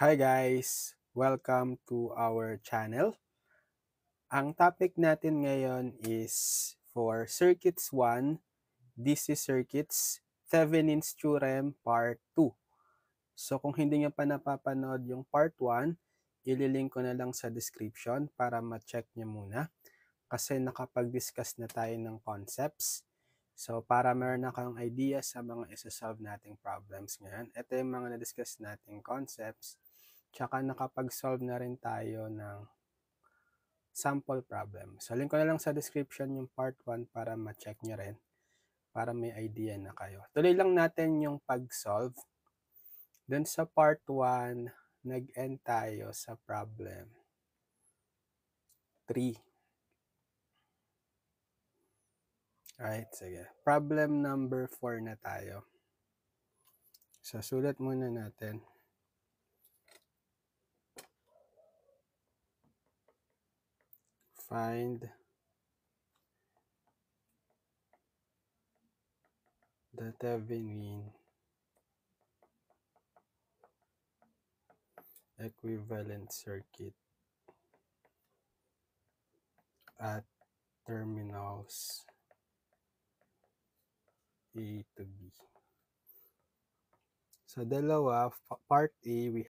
Hi guys! Welcome to our channel. Ang topic natin ngayon is for Circuits 1, DC Circuits, Thevenin's Theorem Part 2. So kung hindi nyo pa napapanood yung Part 1, ililink ko na lang sa description para ma-check nyo muna kasi nakapag-discuss na tayo ng concepts. So para meron na kayong idea sa mga isa-solve nating problems ngayon, ito yung mga na-discuss nating concepts. Tsaka nakapag-solve na rin tayo ng sample problem. So, link ko na lang sa description yung part 1 para ma-check nyo rin. Para may idea na kayo. Tuloy lang natin yung pag-solve. Dun sa part 1, nag-end tayo sa problem 3. Alright, sige. Problem number 4 na tayo. So, sulat muna natin. Find the Thevenin equivalent circuit at terminals A to B. So, dalawa, part A, we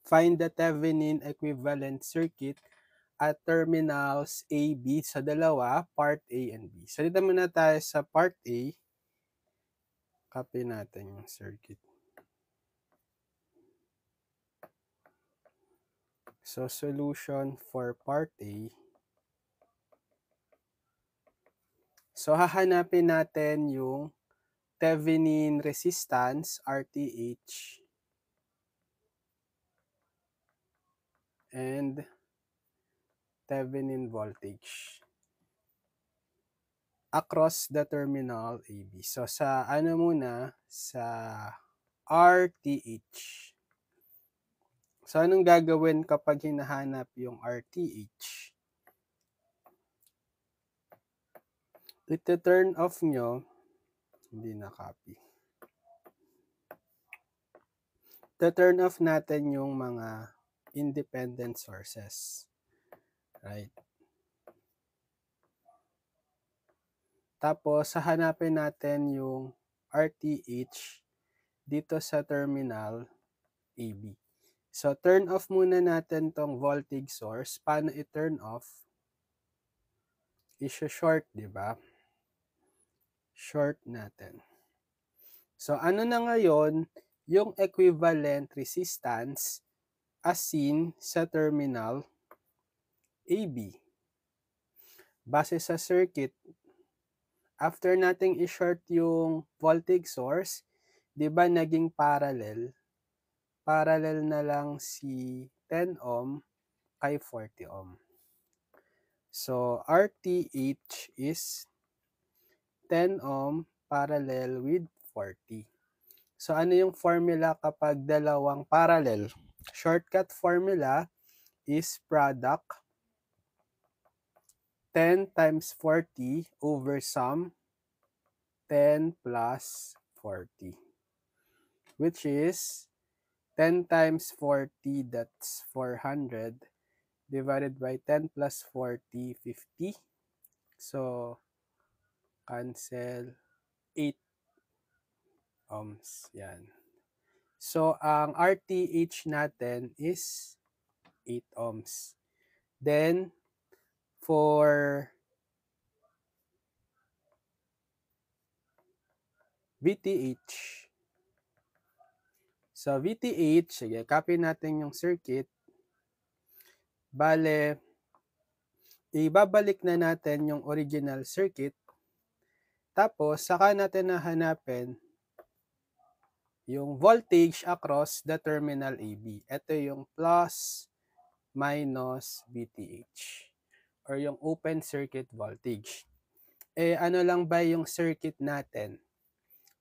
find the Thevenin equivalent circuit at terminals A, B sa dalawa, part A and B. So, dito muna tayo sa part A. Copy natin yung circuit. So, solution for part A. So, hahanapin natin yung Thevenin resistance, RTH, and Thevenin voltage across the terminal AB. So, sa ano muna, sa RTH. So, anong gagawin kapag hinahanap yung RTH? Ito turn off nyo, hindi na copy. Ito turn off natin yung mga independent sources. Right? Tapos, hahanapin natin yung RTH dito sa terminal AB. So, turn off muna natin tong voltage source. Paano i-turn off? I-short, di ba? Short natin. So, ano na ngayon yung equivalent resistance as seen sa terminal AB? Base sa circuit, after nating i-short yung voltage source, di ba naging parallel? Parallel na lang si 10 ohm kay 40 ohm. So, RTH is 10 ohm parallel with 40. So, ano yung formula kapag dalawang parallel? Shortcut formula is product 10 times 40 over sum 10 plus 40, which is 10 times 40, that's 400, divided by 10 plus 40, 50. So, cancel 8 ohms. Yan. So, ang RTH natin is 8 ohms. Then, for VTH. So, VTH, sige, copy natin yung circuit. Bale, ibabalik na natin yung original circuit. Tapos, saka natin nahanapin yung voltage across the terminal AB. Ito yung plus minus VTH or yung open circuit voltage. Ano lang ba yung circuit natin?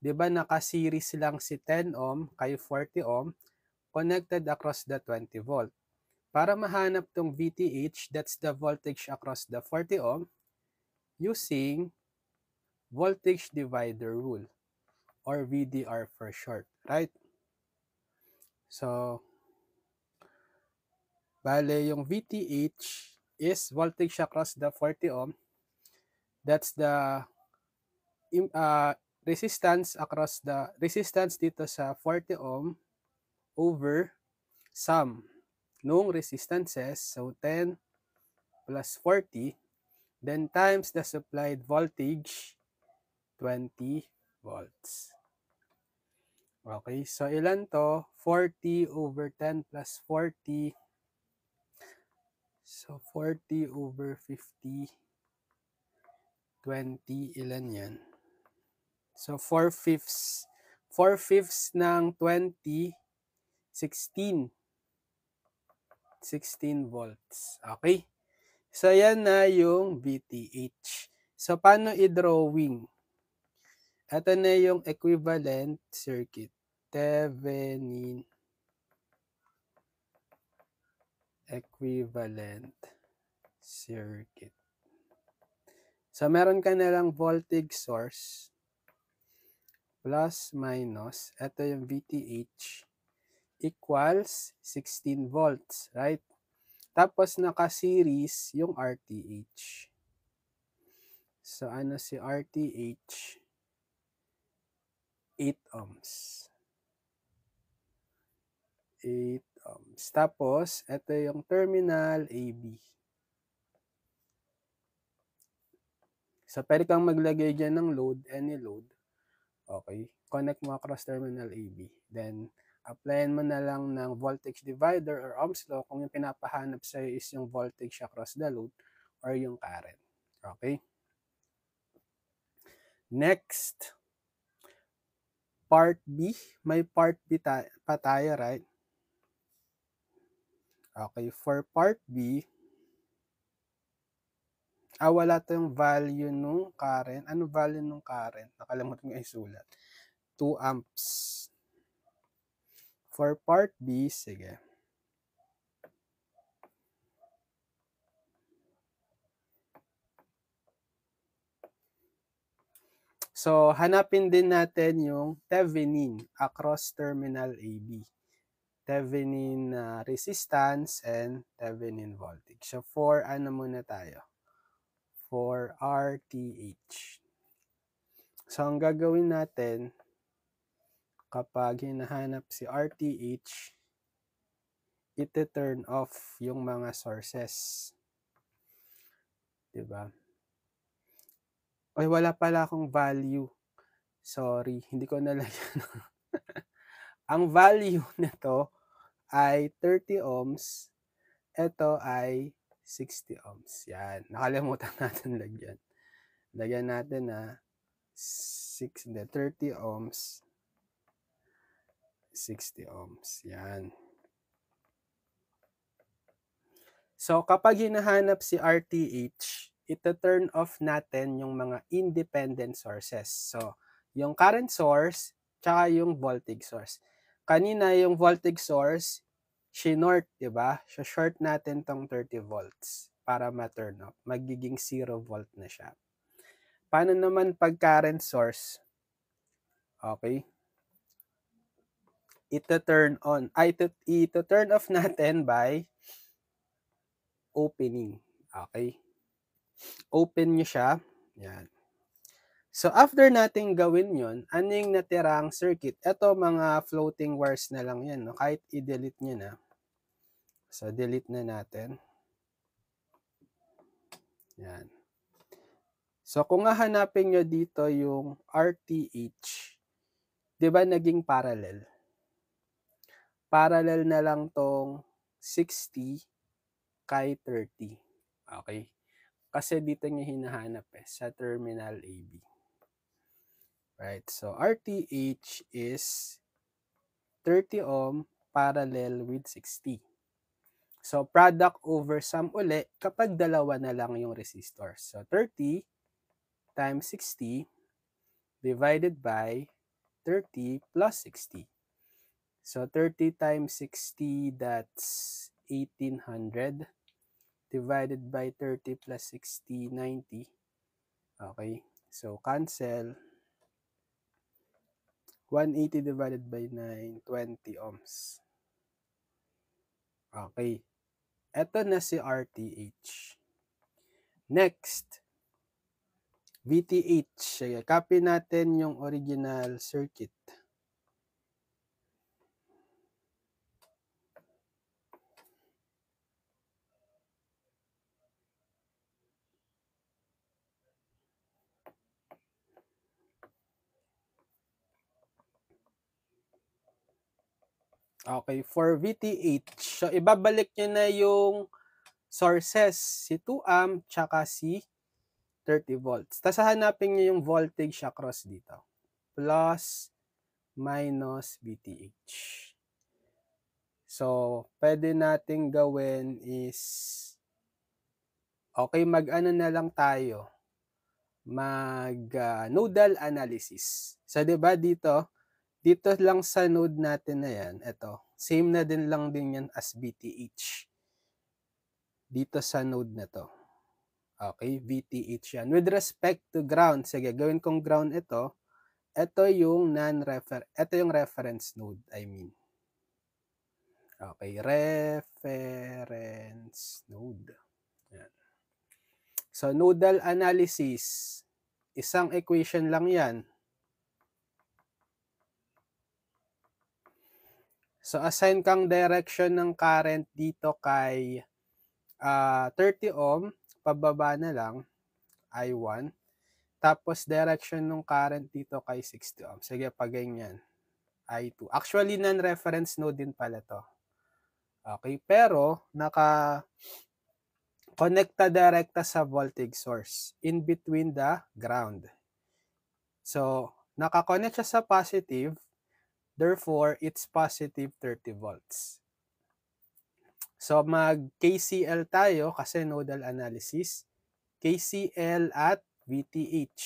'Di ba naka-series lang si 10 ohm kay 40 ohm connected across the 20 volt. Para mahanap tong VTH, that's the voltage across the 40 ohm, using voltage divider rule or VDR for short, right? So, bale yung VTH is voltage across the 40 ohm. That's the resistance across the resistance dito sa 40 ohm over sum nung resistances. So, 10 plus 40, then times the supplied voltage, 20 volts. Okay, so ilan to? 40 over 10 plus 40. So, 40 over 50, 20, ilan yan? So, 4/5. 4/5 ng 20, 16. 16 volts. Okay? So, yan na yung VTH. So, paano i-drawing? Ito na yung equivalent circuit. Thevenin equivalent circuit. So, meron ka na lang voltage source plus minus. Ito yung VTH equals 16 volts, right? Tapos, naka-series yung RTH. So, ano si RTH? 8 ohms. 8 ohms. Tapos, ito yung terminal AB. So, pwede kang maglagay dyan ng load, any load. Okay. Connect mo across terminal AB. Then, applyan mo na lang ng voltage divider or Ohm's law kung yung pinapahanap sa'yo is yung voltage across the load or yung current. Okay. Next, part B. May part B pa tayo, right? Okay. For part B, wala tayong value nung current. Ano value nung current? Nakalimutan ko isulat. 2 amps. For part B, sige. So, hanapin din natin yung Thevenin across terminal AB. Thevenin resistance and Thevenin voltage. So, for ano muna tayo? For RTH. So, ang gagawin natin, kapag hinahanap si RTH, iti-turn off yung mga sources. Diba? Ay, wala pala akong value. Sorry, hindi ko nalagyan. Ang value nito ay 30 ohms. Ito ay 60 ohms. Yan. Nakalimutan natin lagyan. Lagyan natin na 30 ohms. 60 ohms. Yan. So, kapag hinahanap si RTH, ito-turn off natin yung mga independent sources. So, yung current source, tsaka yung voltage source. Kanina, yung voltage source, sinort, diba? So, short natin tong 30 volts para ma-turn off. Magiging 0 volt na siya. Paano naman pag current source? Okay. Ito-turn on. Ito-turn off natin by opening. Okay. Open nyo siya. Yan. So, after natin gawin yon, ano yung natirang circuit? Ito, mga floating wires na lang yan. No? Kahit i-delete nyo na. So, delete na natin. Yan. So, kung hahanapin nyo dito yung RTH, 'Di ba naging parallel? Parallel na lang tong 60 kay 30. Okay? Kasi dito niya hinahanap sa terminal AB. Right? So, RTH is 30 ohm parallel with 60. So, product over sum uli kapag dalawa na lang yung resistor. So, 30 times 60 divided by 30 plus 60. So, 30 times 60, that's 1800 divided by 30 plus 60, 90. Okay. So, cancel. 180 divided by 9, 20 ohms. Okay. Ito na si RTH. Next, VTH. Sige, copy natin yung original circuit. Okay, for VTH, so ibabalik nyo na yung sources, si 2 amp, tsaka si 30 volts. Tapos hanapin nyo yung voltage across dito. Plus, minus VTH. So, pwede nating gawin is, okay, mag-ano na lang tayo, nodal analysis. So, di ba dito lang sa node natin na yan, ito, same na din lang din yan as VTH. Dito sa node na to. Okay, VTH yan. With respect to ground, sige, gawin kong ground ito. Ito yung ito yung reference node, I mean. Okay, reference node. Yan. So, nodal analysis, isang equation lang yan. So, assign kang direction ng current dito kay 30 ohm, pababa na lang, I1. Tapos, direction ng current dito kay 60 ohm. Sige, pag ganyan, I2. Actually, non-reference node din pala to. Okay, pero naka-connecta direkta sa voltage source in between the ground. So, naka-connect siya sa positive, therefore, it's positive 30 volts. So, mag-KCL tayo kasi nodal analysis. KCL at VTH.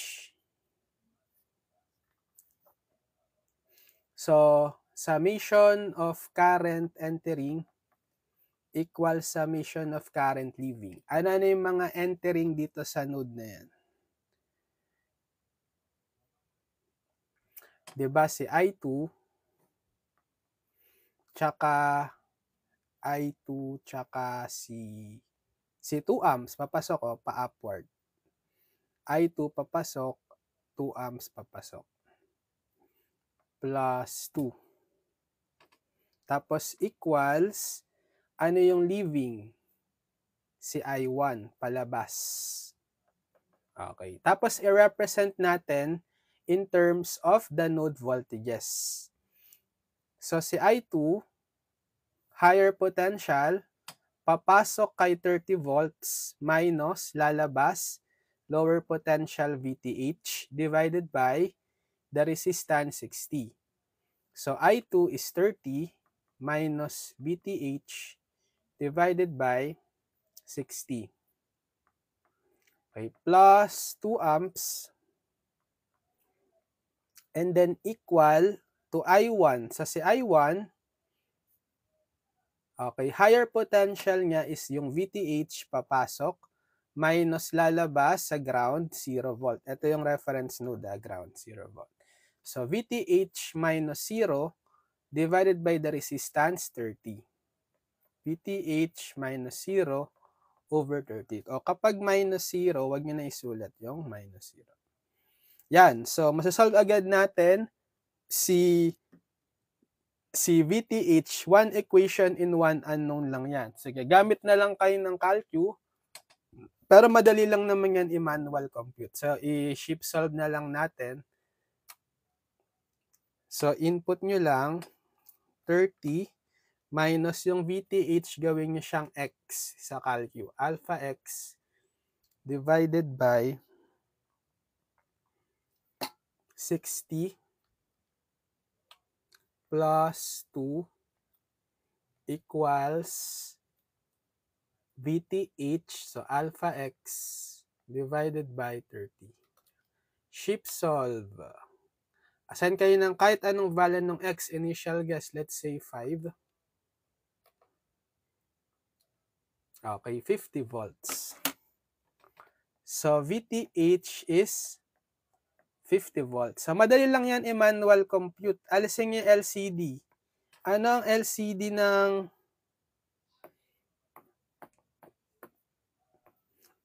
So, summation of current entering equals summation of current leaving. Ano yung mga entering dito sa node na yan? Diba si I2, tsaka I2, tsaka si 2 amps, papasok pa-upward. I2 papasok, 2 amps papasok. Plus 2. Tapos equals, ano yung leaving? Si I1, palabas. Okay. Tapos i-represent natin in terms of the node voltages. So si I2, higher potential, papasok kay 30 volts minus lalabas lower potential VTH divided by the resistance 60. So I2 is 30 minus VTH divided by 60. Okay, plus 2 amps and then equal to I1. So si I1, okay, higher potential niya is yung VTH papasok minus lalabas sa ground 0 volt. Ito yung reference node, ground 0 volt. So VTH minus 0 divided by the resistance 30. VTH minus 0 over 30. O kapag minus 0, wag niyo na isulat yung minus 0. Yan. So masasolve agad natin si VTH, one equation in one unknown lang yan. Sige, gamit na lang kayo ng calcu. Pero madali lang naman yan i-manual compute. So, i-shift solve na lang natin. So, input nyo lang 30 minus yung VTH, gawin nyo siyang X sa calcu. Alpha X divided by 60 plus 2 equals VTH, so alpha X divided by 30. Shift solve. Assign kayo ng kahit anong value ng X, initial guess, let's say 5. Okay, 50 volts. So, VTH is 50 volts. So, madali lang yan i-manual compute. Alisin yung LCD. Ano ang LCD ng...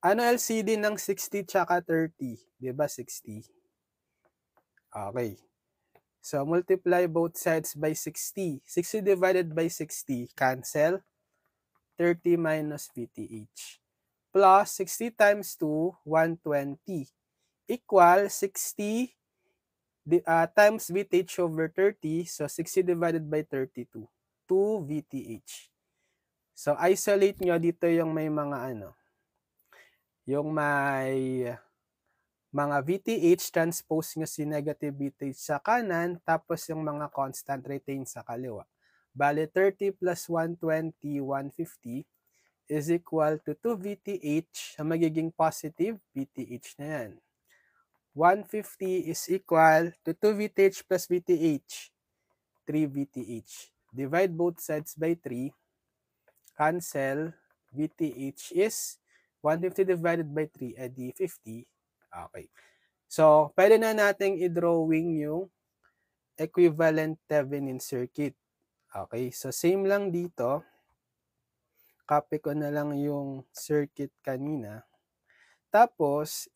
Ano LCD ng 60 tsaka 30? Diba 60? Okay. So, multiply both sides by 60. 60 divided by 60, cancel. 30 minus VTH. Plus 60 times 2, 120. Equal 60 times VTH over 30. So, 60 divided by 32. 2 VTH. So, isolate nyo dito yung may mga yung may mga VTH, transpose nyo si negative VTH sa kanan, tapos yung mga constant retain sa kaliwa. Bale, 30 plus 120, 150 is equal to 2 VTH. Ang magiging positive, VTH na yan. 150 is equal to 2 VTH plus VTH, 3 VTH. Divide both sides by 3. Cancel. VTH is 150 divided by 3, edi 50. Okay. So, pwede na nating i-drawing yung equivalent Thevenin circuit. Okay. So, same lang dito. Copy ko na lang yung circuit kanina. Tapos,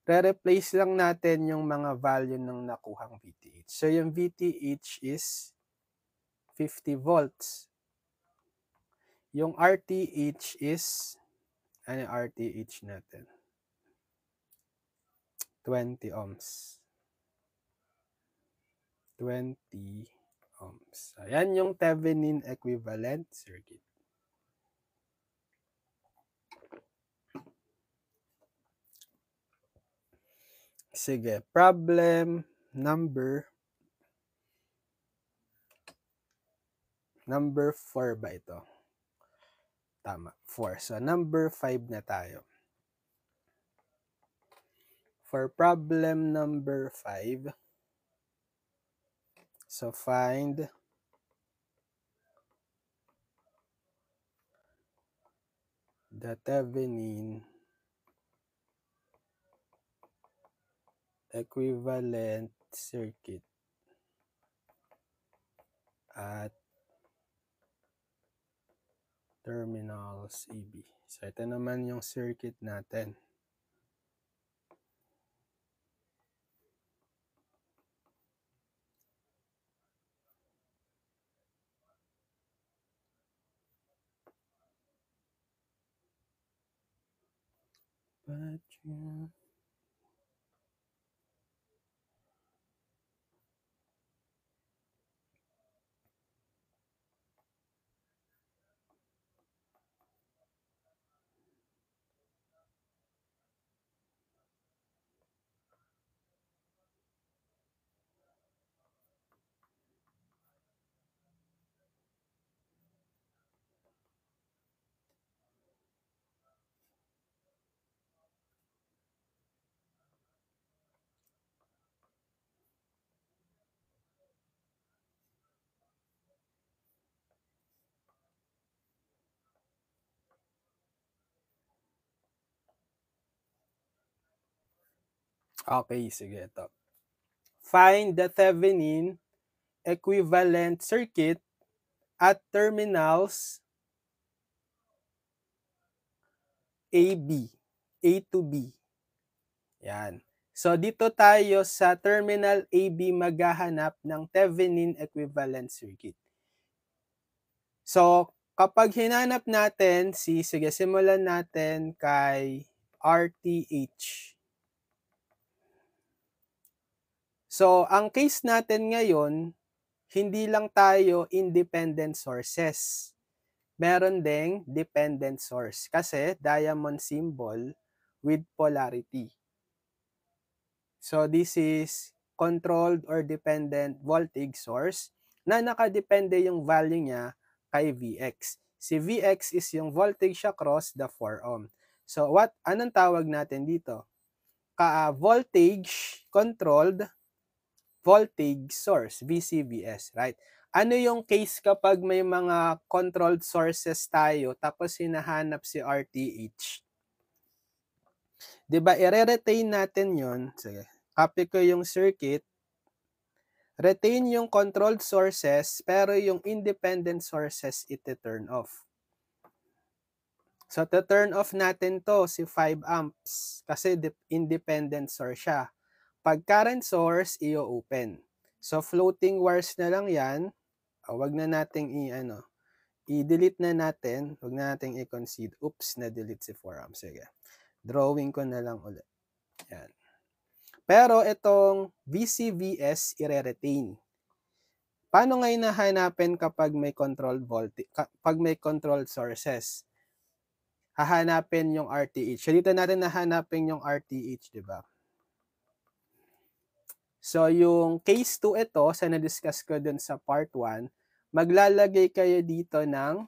re-replace lang natin yung mga value ng nakuhang VTH. So, yung VTH is 50 volts. Yung RTH is, ano yung RTH natin? 20 ohms. 20 ohms. Ayan yung Thevenin equivalent circuit. Sige, problem number 4 ba ito? Tama, 4. So, number 5 na tayo. For problem number 5, so find the Thevenin equivalent circuit at terminals AB. So, ito naman yung circuit natin. Okay, sige ito. Find the Thevenin equivalent circuit at terminals AB, A to B. Yan. So, dito tayo sa terminal AB maghahanap ng Thevenin equivalent circuit. So, kapag hinanap natin sige, simulan natin kay RTH. So, ang case natin ngayon, hindi lang tayo independent sources. Meron ding dependent source kasi diamond symbol with polarity. So, this is controlled or dependent voltage source na nakadepende yung value niya kay Vx. Si Vx is yung voltage across the 4 ohm. So, anong tawag natin dito? Voltage controlled voltage source, VCVS, right? Ano yung case kapag may mga controlled sources tayo tapos hinahanap si RTH? 'Di ba, i-retain natin yon. Sige, copy ko yung circuit. Retain yung controlled sources, pero yung independent sources iti-turn off. So, to-turn off natin to si 5 amps kasi independent source siya. Pag current source, i-open. So, floating wires na lang yan. Wag na nating i-delete na natin. Wag na nating i-concede. Oops, na-delete si 4 amps. Sige. Drawing ko na lang ulit. Yan. Pero itong VCVS, i-retain. Paano ngayon nahanapin kapag may controlled voltage, kapag may controlled sources? Hahanapin yung RTH. So, dito natin nahanapin yung RTH, di ba? So, yung case 2 ito, sa na-discuss ko dun sa part 1, maglalagay kayo dito ng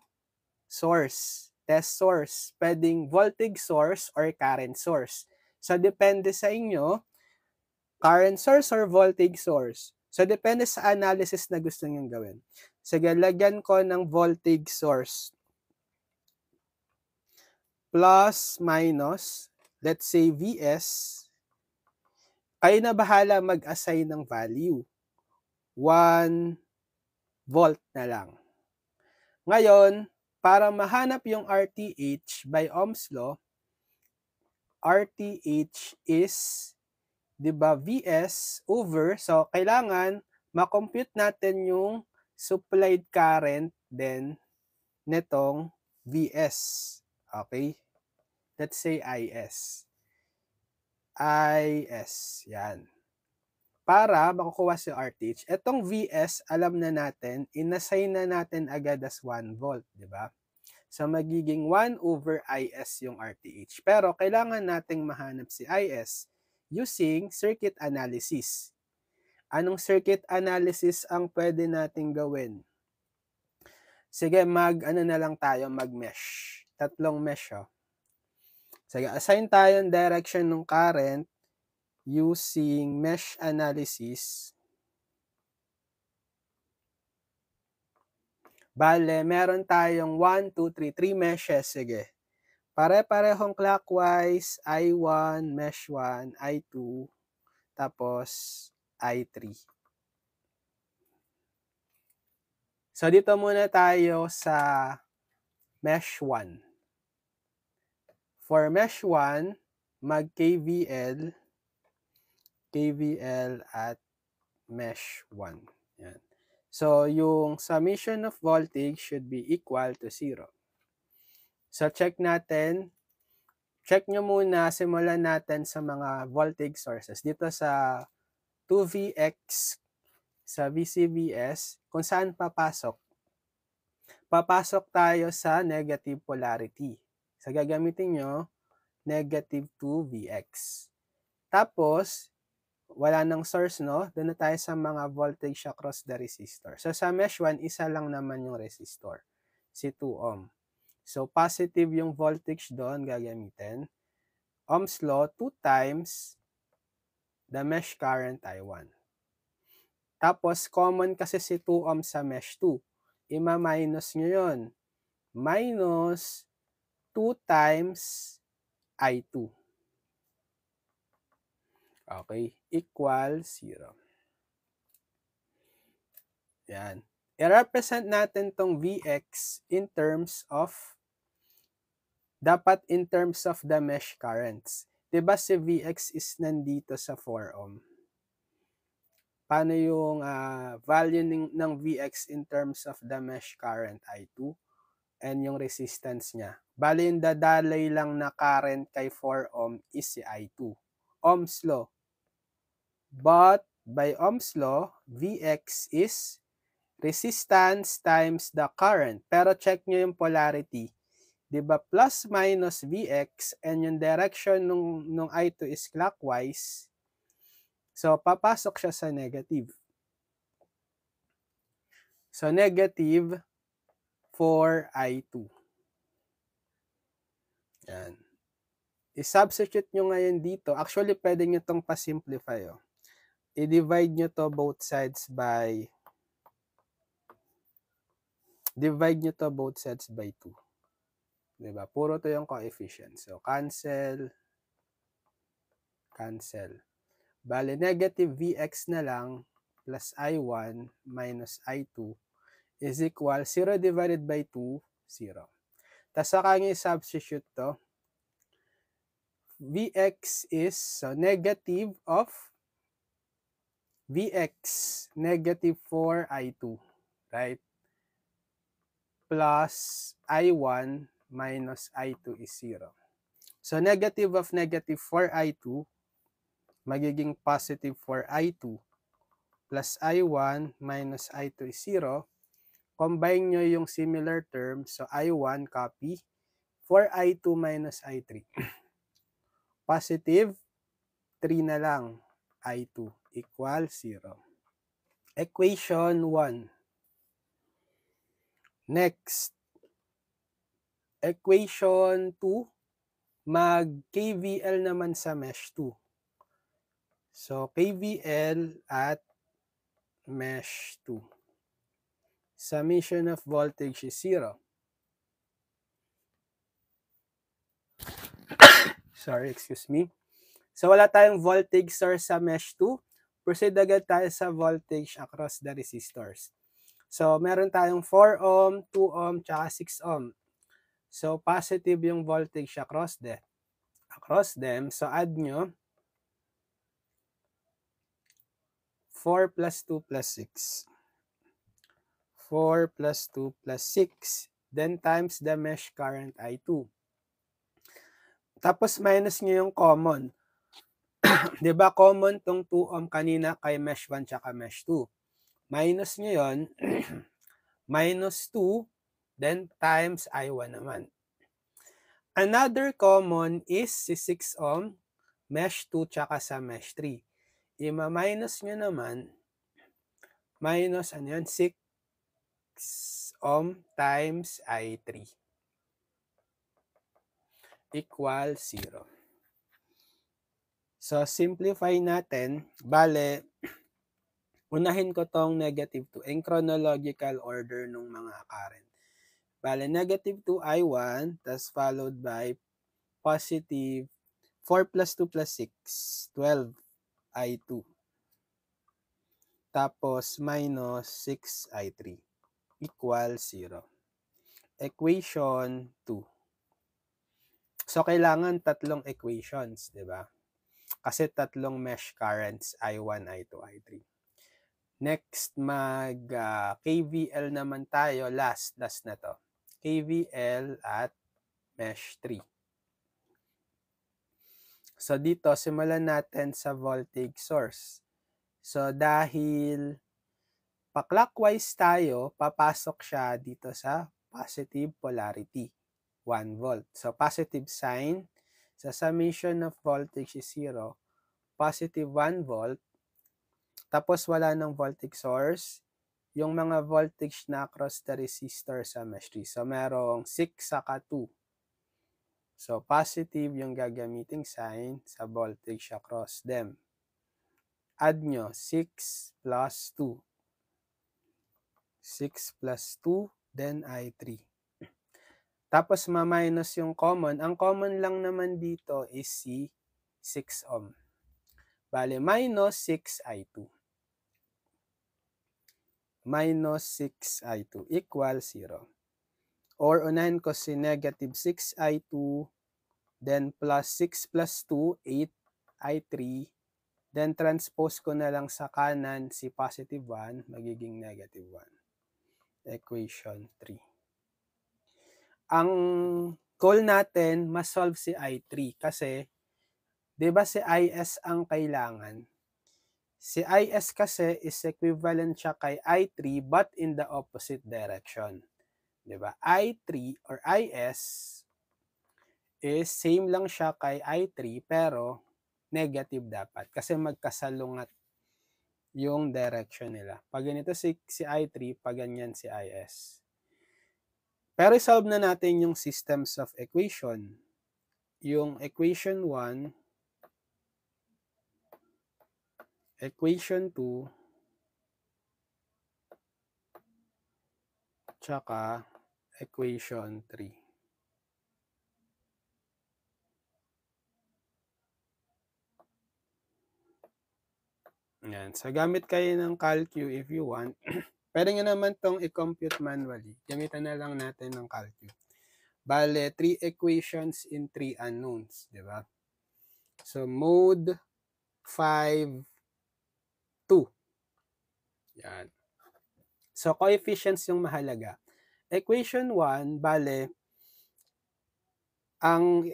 source, test source. Pwedeng voltage source or current source. So, depende sa inyo, current source or voltage source. So, depende sa analysis na gusto nyo gawin. Sige, lagyan ko ng voltage source. Plus, minus, let's say Vs. Kayo na bahala mag-assign ng value. 1 volt na lang. Ngayon, para mahanap yung RTH by Ohm's law, RTH is, di ba, Vs over, so kailangan makompute natin yung supplied current then netong Vs. Okay? Let's say Is. Yan. Para makukuha si RTH. Etong Vs, alam na natin, inassign na natin agad as 1 volt, di ba? So, magiging 1 over Is yung RTH. Pero, kailangan nating mahanap si Is using circuit analysis. Anong circuit analysis ang pwede nating gawin? Sige, na lang tayo, mag-mesh. 3 mesh, oh. Sige, assign tayo ng direction ng current using mesh analysis. Bale, meron tayong 1, 2, 3 meshes. Sige. Pare-parehong clockwise, I1, mesh 1, I2, tapos I3. So, dito muna tayo sa mesh 1. For mesh 1, mag-KVL at mesh 1. Yan. So, yung summation of voltage should be equal to 0. So, check nyo muna, simulan natin sa mga voltage sources. Dito sa 2Vx, sa VCVS, kung saan papasok? Papasok tayo sa negative polarity. So, gagamitin nyo, negative 2Vx. Tapos, wala nang source, no? Doon na tayo sa mga voltage across the resistor. So, sa mesh 1, isa lang naman yung resistor, si 2 ohm. So, positive yung voltage doon gagamitin. Ohm's law, 2 times the mesh current I1. Tapos, common kasi si 2 ohm sa mesh 2. Ima-minus nyo yun. Minus 2 times I2. Okay, equal 0. Yan. I-represent natin tong Vx in terms of, dapat in terms of the mesh currents. Diba si Vx is nandito sa 4 ohm? Paano yung value ng Vx in terms of the mesh current I2 and yung resistance niya? Bali yung dadalay lang na current kay 4 ohm is si I2. Ohm's law. But by Ohm's law, Vx is resistance times the current. Pero check nyo yung polarity. Diba? Plus minus Vx and yung direction nung I2 is clockwise. So, papasok siya sa negative. So, negative 4I2. Yan. I-substitute nyo ngayon dito. Actually, pwede nyo itong pasimplify. Oh. I-divide nyo to both sides by 2. Diba? Puro to yung coefficient. So, cancel. Bale, negative Vx na lang plus I1 minus I2 is equal 0 divided by 2, 0. Tapos saka nyo i-substitute to. Vx is so negative of Vx, negative 4I2, right? Plus I1 minus I2 is 0. So negative of negative 4I2, magiging positive 4I2 plus I1 minus I2 is 0. Combine nyo yung similar term. So I1 copy, 4I2 minus I3. Positive 3 na lang, I2 equal 0. Equation 1. Next, equation 2, mag-KVL naman sa mesh 2. So, KVL at mesh 2. Summation of voltage is 0. Sorry, excuse me. So, wala tayong voltage source sa mesh 2. Proceed agad tayo sa voltage across the resistors. So, meron tayong 4 ohm, 2 ohm, tsaka 6 ohm. So, positive yung voltage across them. So, add nyo 4 plus 2 plus 6. 4 plus 2 plus 6. Then, times the mesh current I2. Tapos, minus nyo yung common. Diba, common tong 2 ohm kanina kay mesh 1 tsaka mesh 2. Minus nyo yun. Minus 2. Then, times I1 naman. Another common is si 6 ohm, mesh 2 tsaka sa mesh 3. Ima-minus nyo naman, minus 6 ohm times I3 equal 0. So, simplify natin. Bale, unahin ko tong negative 2 in chronological order ng mga current. Bale, negative 2 I1, tas followed by positive 4 plus 2 plus 6, 12 I2. Tapos, minus 6 I3 equal 0. Equation 2. So, kailangan tatlong equations, di ba? Kasi tatlong mesh currents, I1, I2, I3. Next, mag-KVL naman tayo. Last na to. KVL at mesh 3. So, dito, simulan natin sa voltage source. So, dahil pa-clockwise tayo, papasok siya dito sa positive polarity, 1 volt. So, positive sign, sa summation of voltage is 0, positive 1 volt, tapos wala ng voltage source, yung mga voltage na across the resistor sa mesh 3. So, merong 6 saka 2. So, positive yung gagamiting sign sa voltage across them. Add nyo, 6 plus 2. 6 plus 2, then I3. Tapos, ma-minus yung common. Ang common lang naman dito is si 6 ohm. Bale, minus 6 I2. Minus 6 I2 equal 0. Or, unahin ko si negative 6 I2, then plus 6 plus 2, 8 I3, then transpose ko na lang sa kanan si positive 1, magiging negative 1. Equation 3. Ang goal natin, ma-solve si I3 kasi, di ba si IS ang kailangan? Si IS kasi is equivalent siya kay I3 but in the opposite direction. Diba? I3 or IS is same lang siya kay I3 pero negative dapat kasi magkasalungat yung direction nila. Pag ganito si I3, pag ganyan si IS. Pero solve na natin yung systems of equation. Yung equation 1, equation 2, tsaka equation 3. Yan. So, gamit kayo ng calcu if you want. Pwede nyo naman tong i-compute manually. Gamitan na lang natin ng calcu. Bale, 3 equations in 3 unknowns. Diba? So, mode 5, 2. Yan. So, coefficients yung mahalaga. Equation 1, bale, ang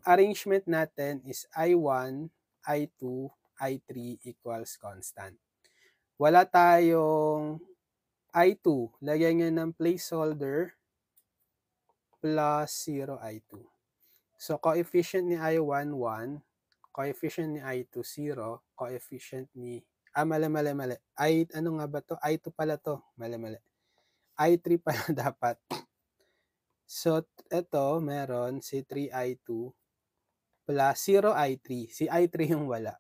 arrangement natin is I1, I2, I3 equals constant. Wala tayong I2. Lagyan nyo ng placeholder plus 0 I2. So, coefficient ni I1, 1. Coefficient ni I2, 0. Coefficient ni... mali. Ano nga ba to? I2 pala to. Mali. I3 pala dapat. So, ito, meron si 3I2 plus 0 I3. Si I3 yung wala.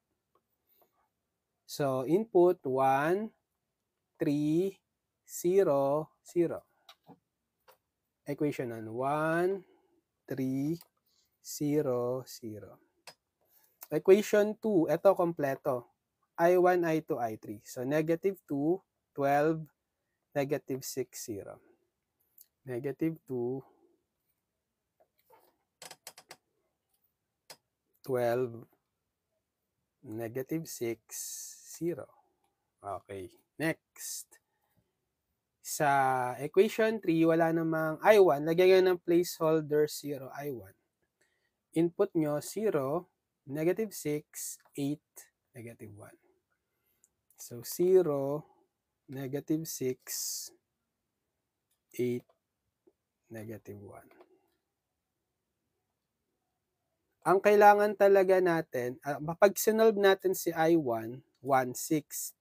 So, input 1, 3, 0, 0. Equation 1, 3, 0, 0. Equation 2, ito kompleto. I1, I2, I3. So, negative 2, 12, negative 6, 0. Negative 2, 12, negative 6, 0. Okay. Next. Sa equation 3, wala namang I1. Lagyan nyo ng placeholder 0, I1. Input nyo 0, negative 6, 8, negative 1. So, 0, negative 6, 8, negative 1. Ang kailangan talaga natin, pag sinolve natin si I1, 1, 6.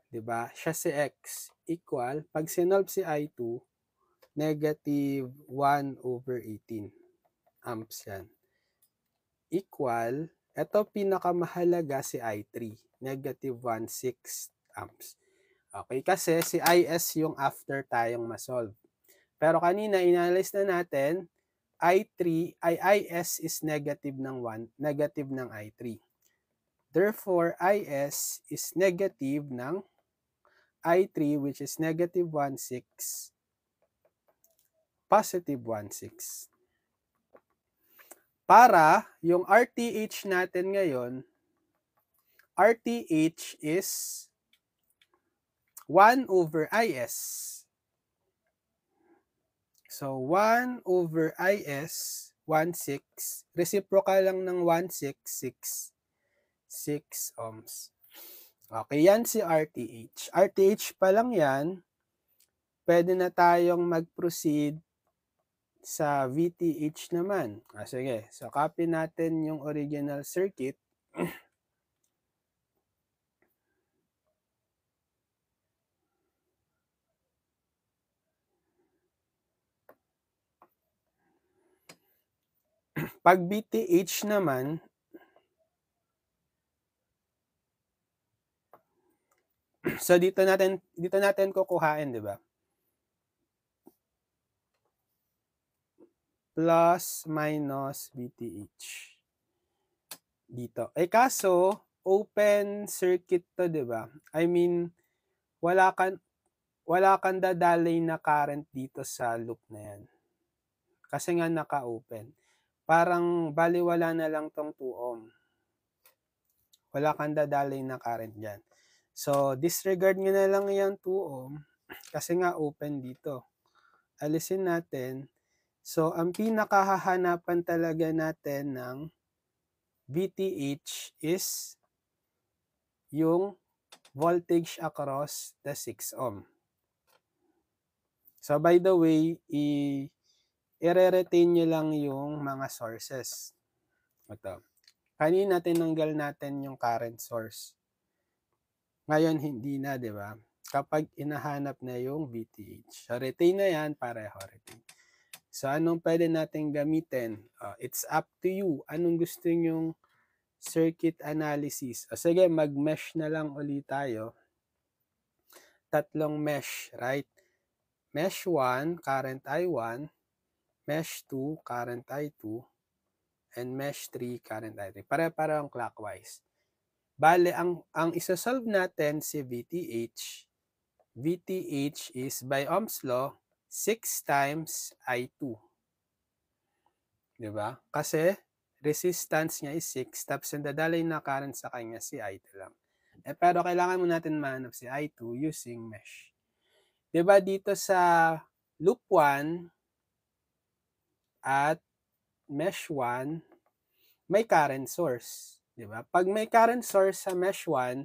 Diba? Siya si X equal, pag sinolve si I2, negative 1 over 18 amps yan. Equal, ito pinakamahalaga si I3, negative 1/6 amps. Okay, kasi si IS yung after tayong masolve. Pero kanina, inanalyze na natin, IS is negative ng 1, negative ng I3. Therefore, IS is negative ng I3, which is negative 1/6, positive 1/6. Para yung RTH natin ngayon, RTH is 1 over IS. So, 1 over IS, 1/6. Reciprocal lang ng 1/6, 6 ohms. Okay, yan si RTH. RTH pa lang yan. Pwede na tayong mag-proceed sa VTH naman. Sige, so copy natin yung original circuit. Pag VTH naman, so dito natin kukuhain, di ba? Plus minus VTH. Dito. Kaso open circuit to, di ba? I mean, wala kang dadalay na current dito sa loop na yan. Kasi nga naka-open. Parang baliwala na lang tong 2 ohm. Wala kang dadalay na current dyan. So, disregard nyo na lang yung 2 ohm kasi nga open dito. Alisin natin. So, ang pinakahahanapan talaga natin ng VTH is yung voltage across the 6 ohm. So by the way, i-re-retain nyo lang yung mga sources. Ito. Kanina tinanggal natin yung current source. Ngayon hindi na, di ba? Kapag inahanap na yung VTH. So retain na yan, pareho retain. So anong pwede natin gamitin? It's up to you. Anong gusto nyong circuit analysis? Sige, mag-mesh na lang ulit tayo. Tatlong mesh, right? Mesh 1, current I1. Mesh 2, current I2. And mesh 3, current I3. Pare-parehong clockwise. Bale, ang isa-solve natin si VTH. VTH is by Ohm's law, 6 times I2. Diba? Kasi resistance niya is 6, tapos yung dadalay na current sa kanya si I2 lang. Pero kailangan mo natin mahanap si I2 using mesh. Diba dito sa loop 1 at mesh 1, may current source. Diba? Pag may current source sa mesh 1,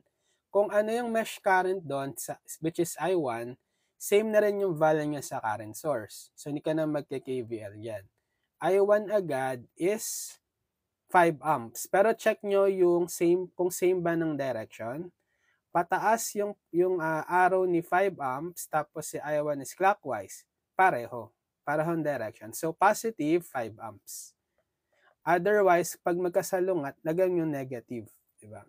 kung ano yung mesh current doon, which is I1, same na rin yung value niya sa current source. So, hindi ka na magka-KVL yan. I1 agad is 5 amps. Pero check nyo yung kung same ba ng direction. Pataas yung arrow ni 5 amps, tapos si I1 is clockwise. Pareho. Parehong direction. So, positive 5 amps. Otherwise, pag magkasalungat, lagyan yung negative. Diba?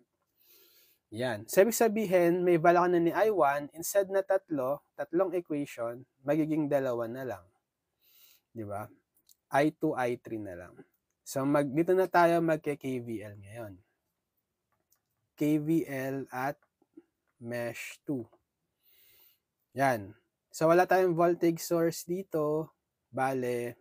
Yan. So, ibig sabihin, may value na ni I1, instead na tatlong equation, magiging dalawa na lang. Diba? I2, I3 na lang. So, dito na tayo magke-KVL ngayon. KVL at mesh 2. Yan. So, wala tayong voltage source dito. Bale,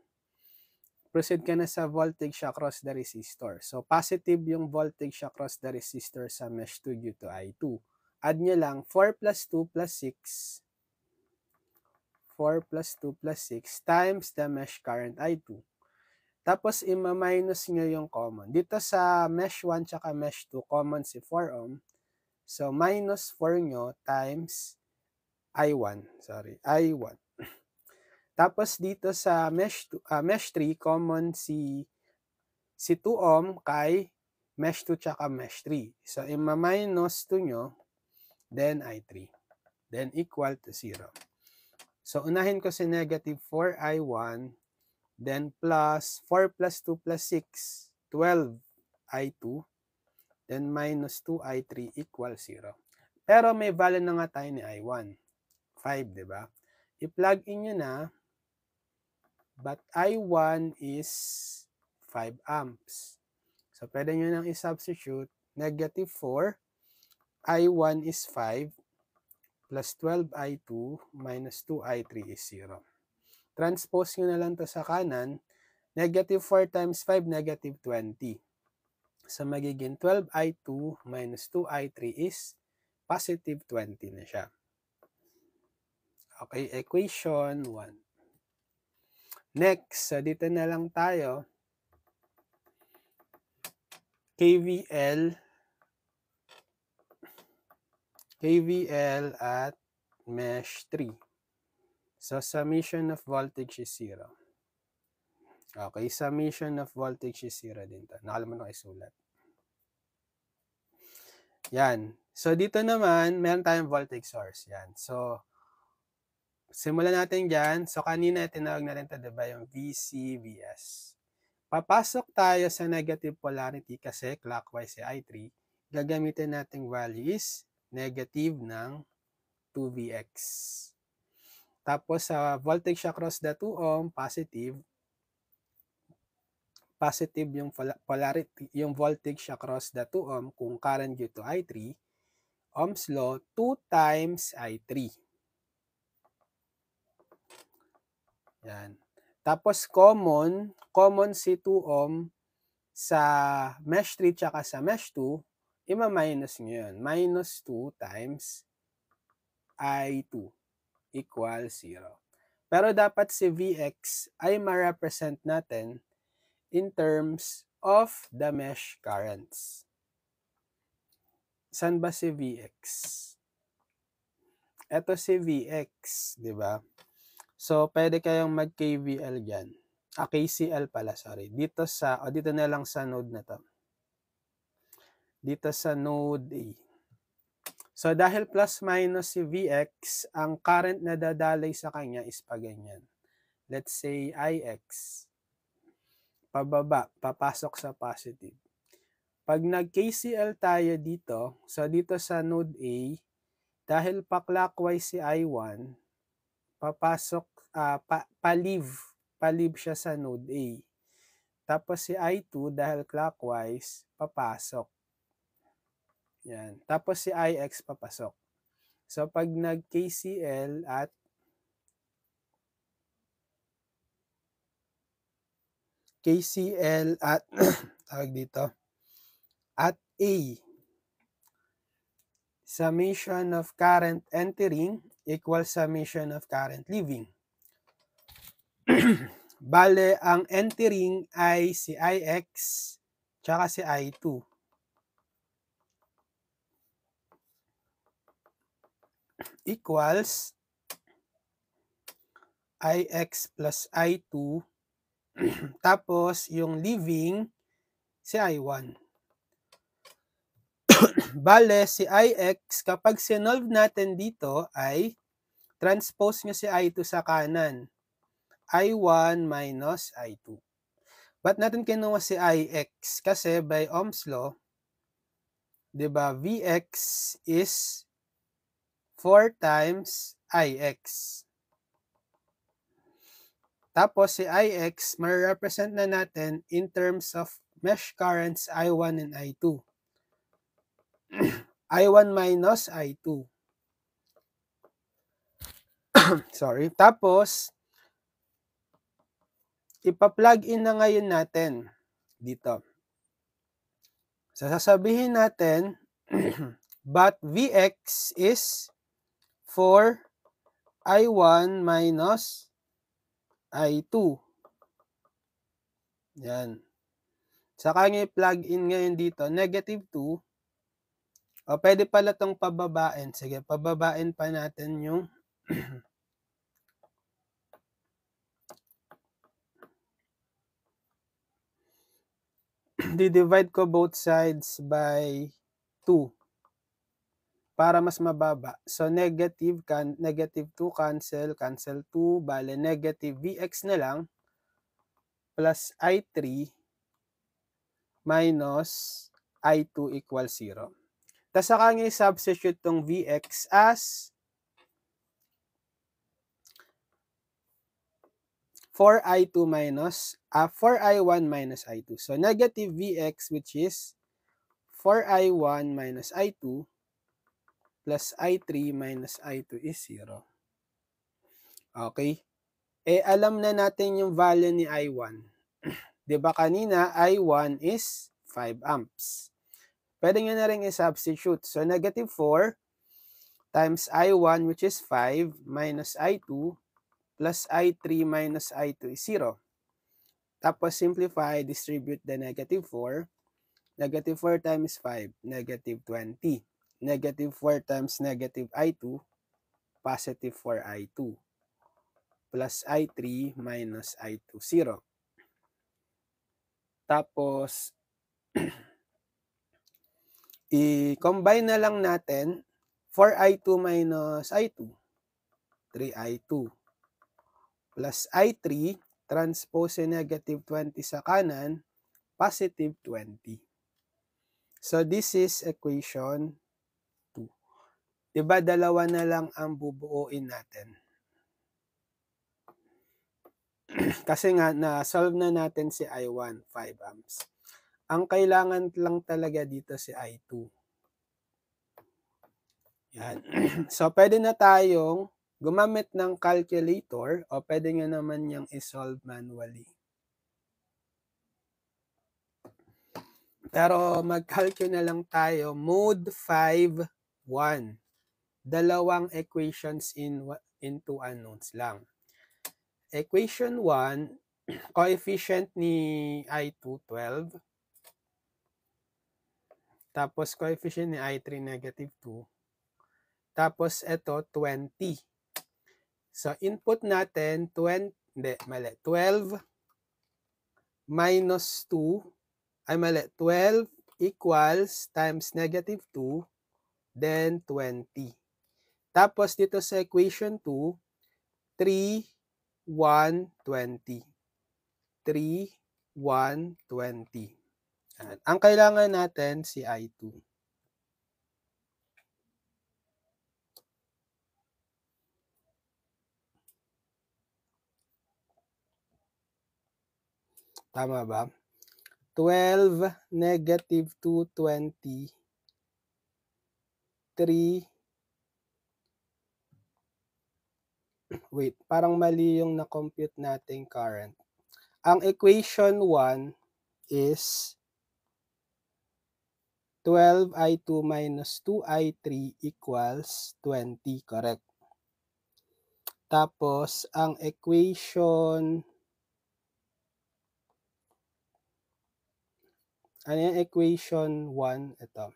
proceed ka na sa voltage across the resistor. So, positive yung voltage across the resistor sa mesh 2 due to I2. Add nyo lang 4 plus 2 plus 6. 4 plus 2 plus 6 times the mesh current I2. Tapos, ima-minus nyo yung common. Dito sa mesh 1 tsaka mesh 2, common si 4 ohm. So, minus 4 nyo times I1. I1. Tapos dito sa mesh 3, common si 2 ohm kay mesh 2 tsaka mesh 3. So, ima-minus 2 nyo, then I3. Then equal to 0. So, unahin ko si negative 4I1, then plus 4 plus 2 plus 6, 12I2, then minus 2I3 equal 0. Pero may value na nga tayo ni I1. 5, di ba? I-plug in nyo na, but I1 is 5 amps. So, pwede nyo nang i-substitute, negative 4, I1 is 5, plus 12I2 minus 2I3 is 0. Transpose nyo na lang to sa kanan, negative 4 times 5, negative 20. So, magiging 12I2 minus 2I3 is positive 20 na siya. Okay, equation 1. Next, so dito na lang tayo. KVL at mesh 3. So, summation of voltage is 0. Okay, summation of voltage is 0 din to. Nakalimutan ko isulat. Yan. So, dito naman, meron tayong voltage source. Yan. So, simulan natin dyan. So, kanina tinawag natin ito, diba, yung VCVS. Papasok tayo sa negative polarity kasi clockwise si I3. Gagamitin nating value is negative ng 2Vx. Tapos sa voltage across the 2 ohm, positive. Positive yung polarity, yung voltage across the 2 ohm kung current due to I3. Ohm's law, 2 times I3. Yan. Tapos common si 2 ohm sa mesh 3 tsaka sa mesh 2, ima-minus nyo yun. Minus 2 times I2 equal 0. Pero dapat si Vx ay ma-represent natin in terms of the mesh currents. Saan ba si Vx? Ito si Vx, di ba? So, pwede kayong mag-KVL dyan. KCL pala, sorry. Dito na lang sa node na to. Dito sa node A. So, dahil plus minus si Vx, ang current na dadalay sa kanya is pa ganyan. Let's say Ix. Pababa, papasok sa positive. Pag nag-KCL tayo dito, so dito sa node A, dahil pa clockwise si I1, papasok, palive siya sa node A. Tapos si I2, dahil clockwise, papasok. Yan. Tapos si Ix, papasok. So, pag nag-KCL at tawag dito, at A, summation of current entering equals summation of current leaving. Bale, ang entering ay si Ix tsaka si I2. Equals Ix plus I2 tapos yung leaving si I1. Bale, si Ix, kapag sinolve natin dito ay transpose nyo si I2 sa kanan. I1 minus I2. Ba't natin kinuha si Ix? Kasi by Ohm's law, di ba, Vx is 4 times Ix. Tapos si Ix, ma-represent na natin in terms of mesh currents I1 and I2. I1 minus I2. Sorry. Tapos, ipa-plug in na ngayon natin dito. So, sasabihin natin, but Vx is 4 I1 minus I2. Yan. Saka nga i-plug in ngayon dito, negative 2. O, pwede pala itong pababain. Sige, pababain pa natin yung di-divide ko both sides by 2 para mas mababa. So, negative 2 cancel 2, bale negative Vx na lang plus I3 minus I2 equals 0. Tapos saka nga i-substitute tong Vx as 4I2 minus 4I1 minus I2. So, negative Vx which is 4I1 minus I2 plus I3 minus I2 is 0. Okay? Alam na natin yung value ni I1. Diba kanina, I1 is 5 amps. Pwede nyo na rin i-substitute. So, negative 4 times I1 which is 5 minus I2 plus I3 minus I2 is 0. Tapos, simplify, distribute the negative 4. Negative 4 times 5, negative 20. Negative 4 times negative I2, positive 4I2. Plus I3 minus I2, 0. Tapos, i-combine na lang natin 4I2 minus I2, 3I2. Plus I3, transpose negative 20 sa kanan, positive 20. So, this is equation 2. Diba, dalawa na lang ang bubuuin natin. Kasi nga, na-solve na natin si I1, 5 amps. Ang kailangan lang talaga dito si I2. Yan. So, pwede na tayong gumamit ng calculator o pwede nga naman niyang isolve manually. Pero mag-calculate na lang tayo. Mode 5, 1. Dalawang equations in two unknowns lang. Equation 1, coefficient ni I2, 12. Tapos coefficient ni I3 negative 2. Tapos ito 20. So input natin 20, hindi, mali. 12 minus 2, ay mali, 12 equals times negative 2, then 20. Tapos dito sa equation 2, 3, 1, 20. 3, 1, 20. Ang kailangan natin si I2. Tama ba? 12, negative 2, 20. 3, wait, parang mali yung na-compute nating current. Ang equation 1 is 12I2 minus 2I3 equals 20, correct? Tapos, ang equation, ano yung equation 1? Ito.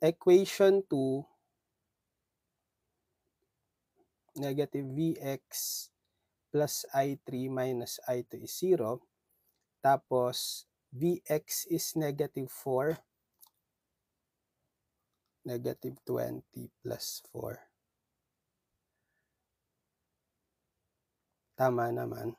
Equation 2, negative Vx plus I3 minus I2 is 0. Tapos, Vx is negative 4. Negative 20 plus 4. Tama naman.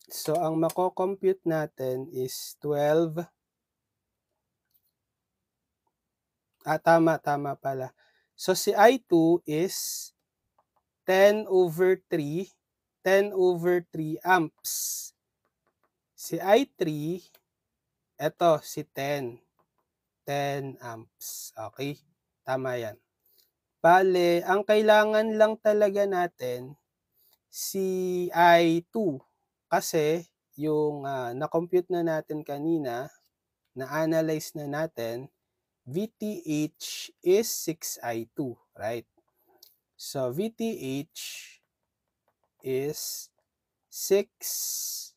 So, ang mako-compute natin is 12. Tama pala. So, si I2 is 10 over 3. 10 over 3 amps. Si I3, eto, si 10. 10 amps. Okay? Tama yan. Bale, ang kailangan lang talaga natin, si I2. Kasi, yung na-compute na natin kanina, na-analyze na natin, VTH is 6I2, right? So, VTH is 6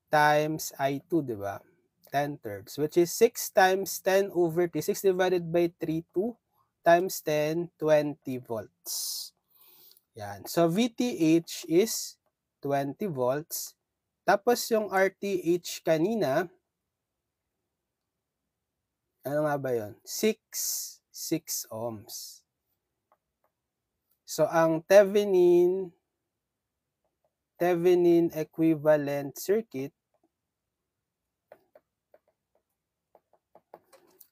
times I2, di ba? 10/3, which is 6 times 10 over 3. 6 divided by 3, 2 times 10, 20 volts. Yan. So, VTH is 20 volts. Tapos, yung RTH kanina, ano nga ba yun? 6 ohms. So, ang Thevenin equivalent circuit,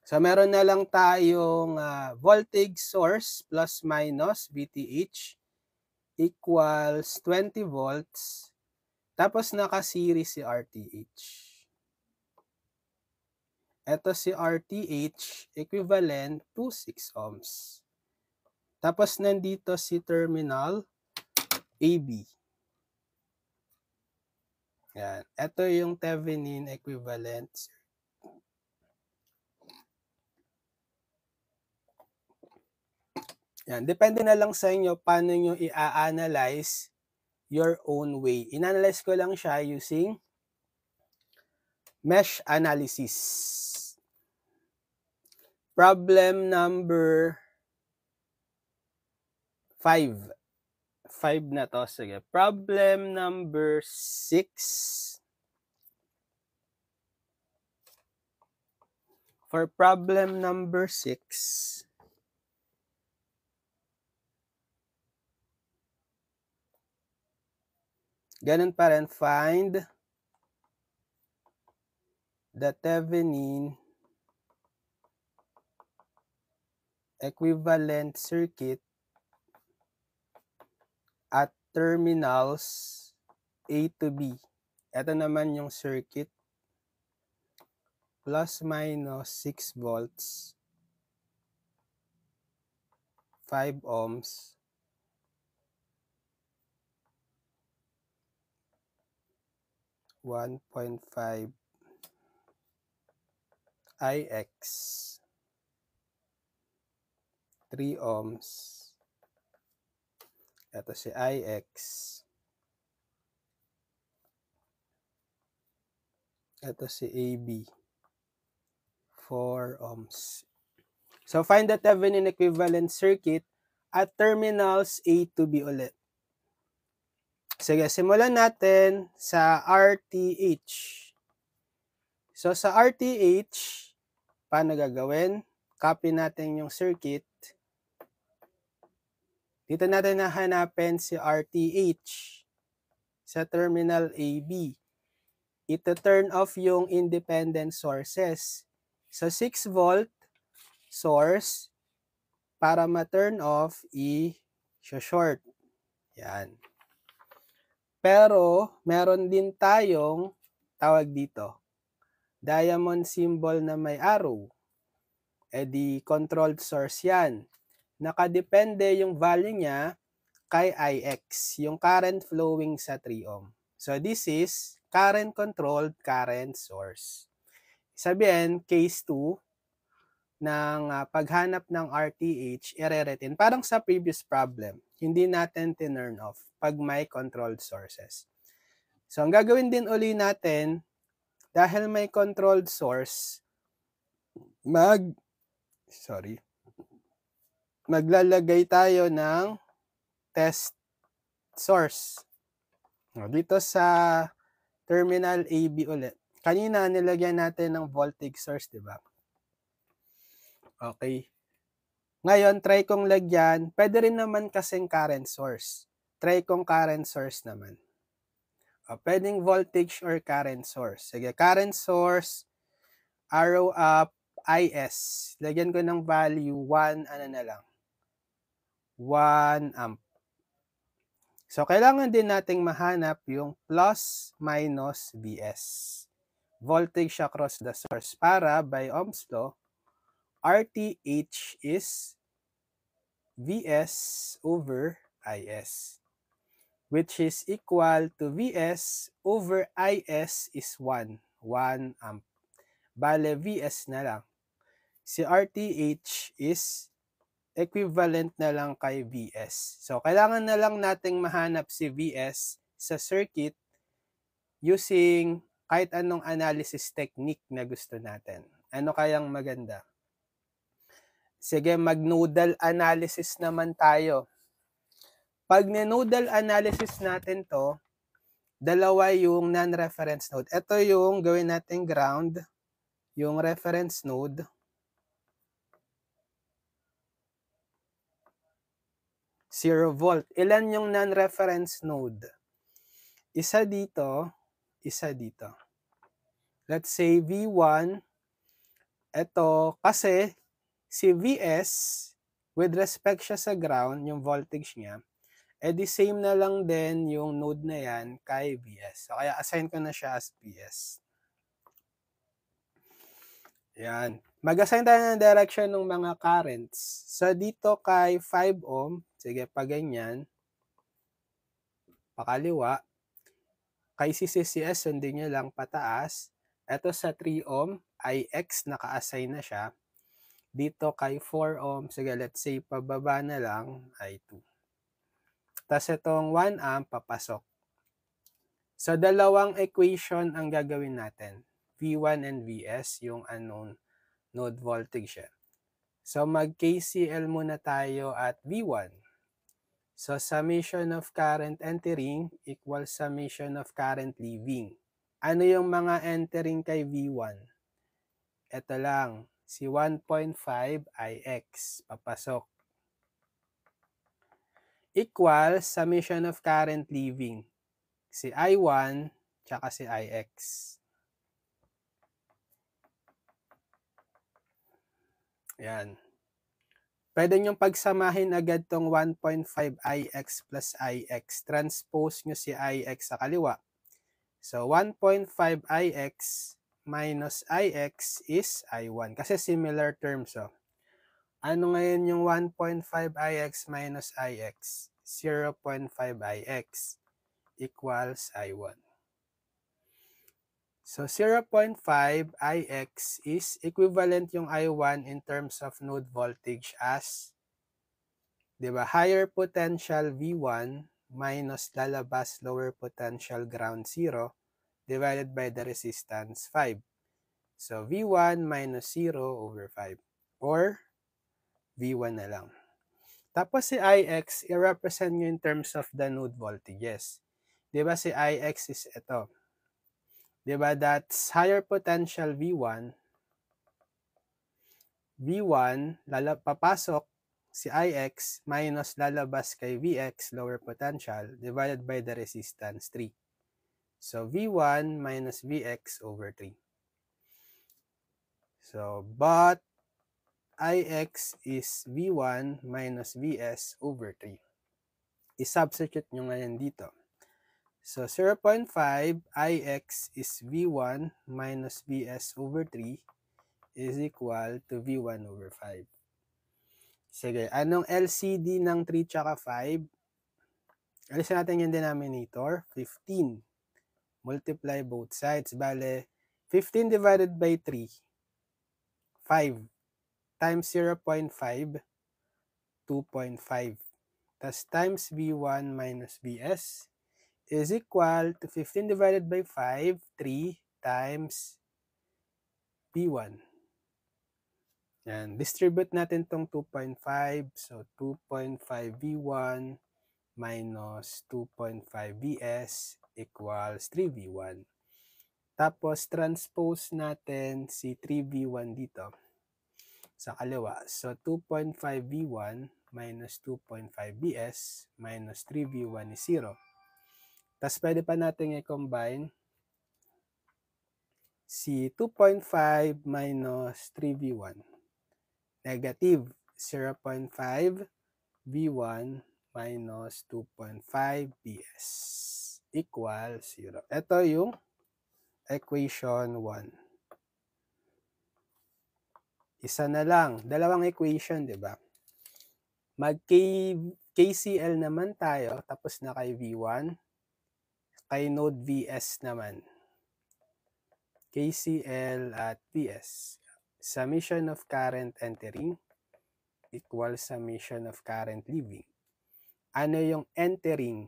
so meron na lang tayong voltage source plus minus VTH equals 20 volts. Tapos naka-series si RTH. Ito si RTH equivalent to 6 ohms. Tapos nandito si terminal AB. Yan. Ito yung Thevenin equivalent. Yan. Depende na lang sa inyo paano nyo i-analyze your own way. In-analyze ko lang siya using mesh analysis. Problem number 5. 5 na to. Sige. Problem number 6. For problem number 6, ganun pa rin, find the Thevenin equivalent circuit at terminals A to B. Ito naman yung circuit, plus minus 6 volts, 5 ohms, 1.5 IX. 3 ohms. Ito si IX. Ito si AB. 4 ohms. So, find the Thevenin equivalent circuit at terminals A to B ulit. Sige, simulan natin sa RTH. So, sa RTH, paano gagawin? Copy natin yung circuit. Dito natin nahanapin si RTH sa terminal AB. Ito turn off yung independent sources. So, 6 volt source, para ma-turn off, i-short. Yan. Pero, meron din tayong tawag dito, diamond symbol na may arrow. E di controlled source yan. Nakadepende yung value niya kay IX, yung current flowing sa 3 ohm. So, this is current controlled current source. Sabihin, case 2, ng paghanap ng RTH, ire-retin. Parang sa previous problem, hindi natin tinurn off pag may controlled sources. So, ang gagawin din uli natin, dahil may controlled source, maglalagay tayo ng test source. Dito sa terminal AB ulit. Kanina, nilagyan natin ng voltage source, di ba? Okay. Ngayon, try kong lagyan. Pwede rin naman kasing current source. Try kong current source naman. Pwedeng voltage or current source. Sige, current source, arrow up, IS. Lagyan ko ng value 1, 1 amp. So, kailangan din nating mahanap yung plus minus Vs. Voltage across the source. Para, by Ohm's law, RTH is Vs over Is, which is equal to Vs over Is is 1 amp. Bale, Vs na lang. Si RTH is equivalent na lang kay Vs. So, kailangan na lang nating mahanap si Vs sa circuit using kahit anong analysis technique na gusto natin. Ano kayang maganda? Sige, mag-nodal analysis naman tayo. Pag nodal analysis natin to, dalawa yung non-reference node. Ito yung gawin natin ground, yung reference node. 0 volt. Ilan yung non-reference node? Isa dito, isa dito. Let's say V1. Ito, kasi si Vs, with respect siya sa ground, yung voltage niya, the same na lang din yung node na yan kay Vs. So, kaya assign ko na siya as Vs. Yan. Mag-assign tayo ng direction ng mga currents. So, dito kay 5 ohm, sige, pa ganyan, pakaliwa. Kay CCCS, sundin nyo lang pataas. Ito sa 3 ohm, IX, naka-assign na siya. Dito kay 4 ohm, sige, let's say, pababa na lang, I2. Tapos itong 1 amp, papasok. So, dalawang equation ang gagawin natin. V1 and Vs, yung unknown node voltage siya. So, mag-KCL muna tayo at V1. So, summation of current entering equals summation of current leaving. Ano yung mga entering kay V1? Ito lang, si 1.5 Ix, papasok. Equals summation of current leaving. Si I1, tsaka si Ix. Yan. Pwede nyo pagsamahin agad tong 1.5 Ix plus Ix. Transpose nyo si Ix sa kaliwa. So, 1.5 Ix minus Ix is I1. Kasi similar terms. So, ano ngayon yung 1.5 Ix minus Ix? 0.5 Ix equals I1. So 0.5 Ix is equivalent yung I1 in terms of node voltage as, di ba, higher potential V1 minus lalabas lower potential ground 0 divided by the resistance 5. So V1 minus 0 over 5 or V1 na lang. Tapos si Ix, i-represent nyo in terms of the node voltages. Di ba si Ix is ito. Di ba that's higher potential V1. V1, papasok si Ix minus lalabas kay Vx, lower potential, divided by the resistance 3. So V1 minus Vx over 3. So, but Ix is V1 minus Vs over 3. I-substitute nyo ngayon dito. So, 0.5 Ix is V1 minus Vs over 3 is equal to V1 over 5. Sige, anong LCD ng 3 tsaka 5? Alisin natin yung denominator, 15. Multiply both sides. Bale, 15 divided by 3, 5. Times 0.5, 2.5. Tapos times V1 minus Vs is equal to 15 divided by 5, 3 times V1. Yan. Distribute natin tong 2.5. So, 2.5 V1 minus 2.5 Vs equals 3V1. Tapos, transpose natin si 3V1 dito sa kaliwa. So, 2.5 V1 minus 2.5 Vs minus 3V1 is 0. Tapos, pwede pa natin i-combine si 2.5 minus 3V1. Negative 0.5 V1 minus 2.5 Vs equals 0. Ito yung equation 1. Isa na lang. Dalawang equation, di ba? Mag-KCL naman tayo, tapos na kay V1. Kay node Vs naman. KCL at Vs. Summation of current entering equals summation of current leaving. Ano yung entering?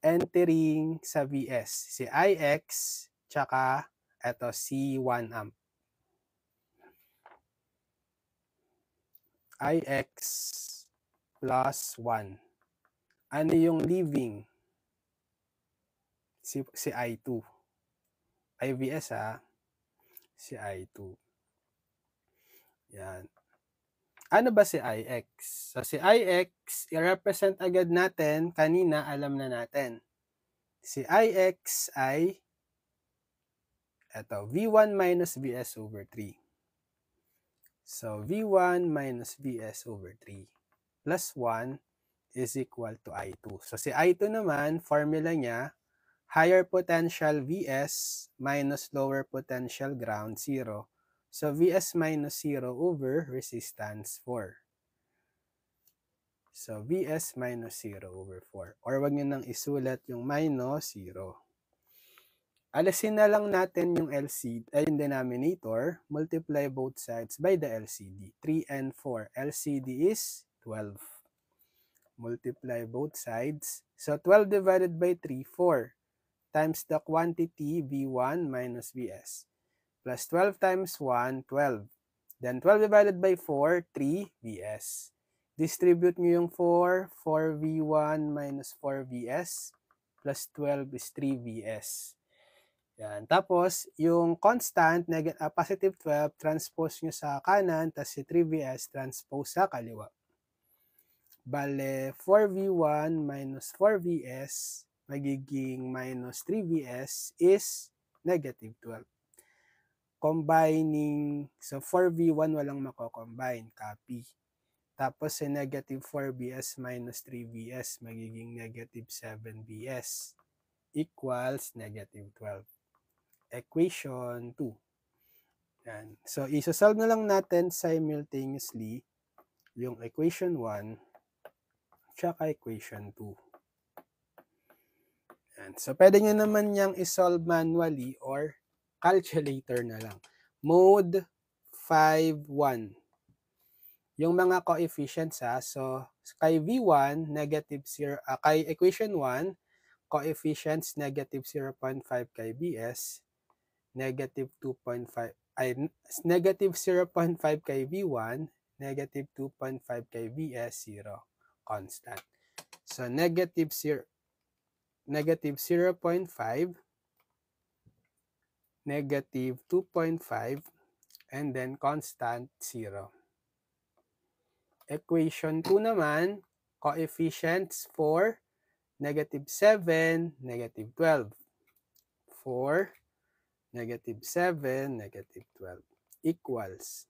Entering sa Vs. Si Ix, tsaka ito si 1 amp. Ix plus 1. Ano yung leaving? Si I2. IVS ha. Si I2. Yan. Ano ba si Ix? So si Ix, i-represent agad natin. Kanina, alam na natin. Si Ix ay ito, V1 minus Vs over 3. So, V1 minus Vs over 3 plus 1 is equal to I2. So, si I2 naman, formula niya, higher potential Vs minus lower potential ground 0. So, Vs minus 0 over resistance 4. So, Vs minus 0 over 4. Or wag nyo nang isulat yung minus 0. Alisin na lang natin yung LCD, yung denominator, multiply both sides by the LCD. 3 and 4. LCD is 12. Multiply both sides. So 12 divided by 3, 4. Times the quantity V1 minus Vs. Plus 12 times 1, 12. Then 12 divided by 4, 3 Vs. Distribute nyo yung 4, 4V1 minus 4Vs. Plus 12 is 3Vs. Yan. Tapos, yung constant, positive 12, transpose nyo sa kanan, tapos si 3Vs, transpose sa kaliwa. Bale, 4V1 minus 4Vs, magiging minus 3Vs is negative 12. Combining, so 4V1 walang mako-combine, copy. Tapos, si negative 4Vs minus 3Vs, magiging negative 7Vs equals negative 12. Equation 2. Yan. So, isa-solve na lang natin simultaneously yung equation 1 tsaka equation 2. Yan. So, pwede nyo naman niyang isolve manually or calculator na lang. Mode 5, 1. Yung mga coefficients so kay V1, negative 0, kay equation 1, coefficients negative 0.5 kay BS, negative 2.5, negative 0.5 kay V1, negative 2.5 kay BS, 0. Constant. So, negative 0.5, negative 2.5, and then constant 0. Equation 2 naman, coefficients for negative 7, negative 12. 4, negative 7, negative 12 equals.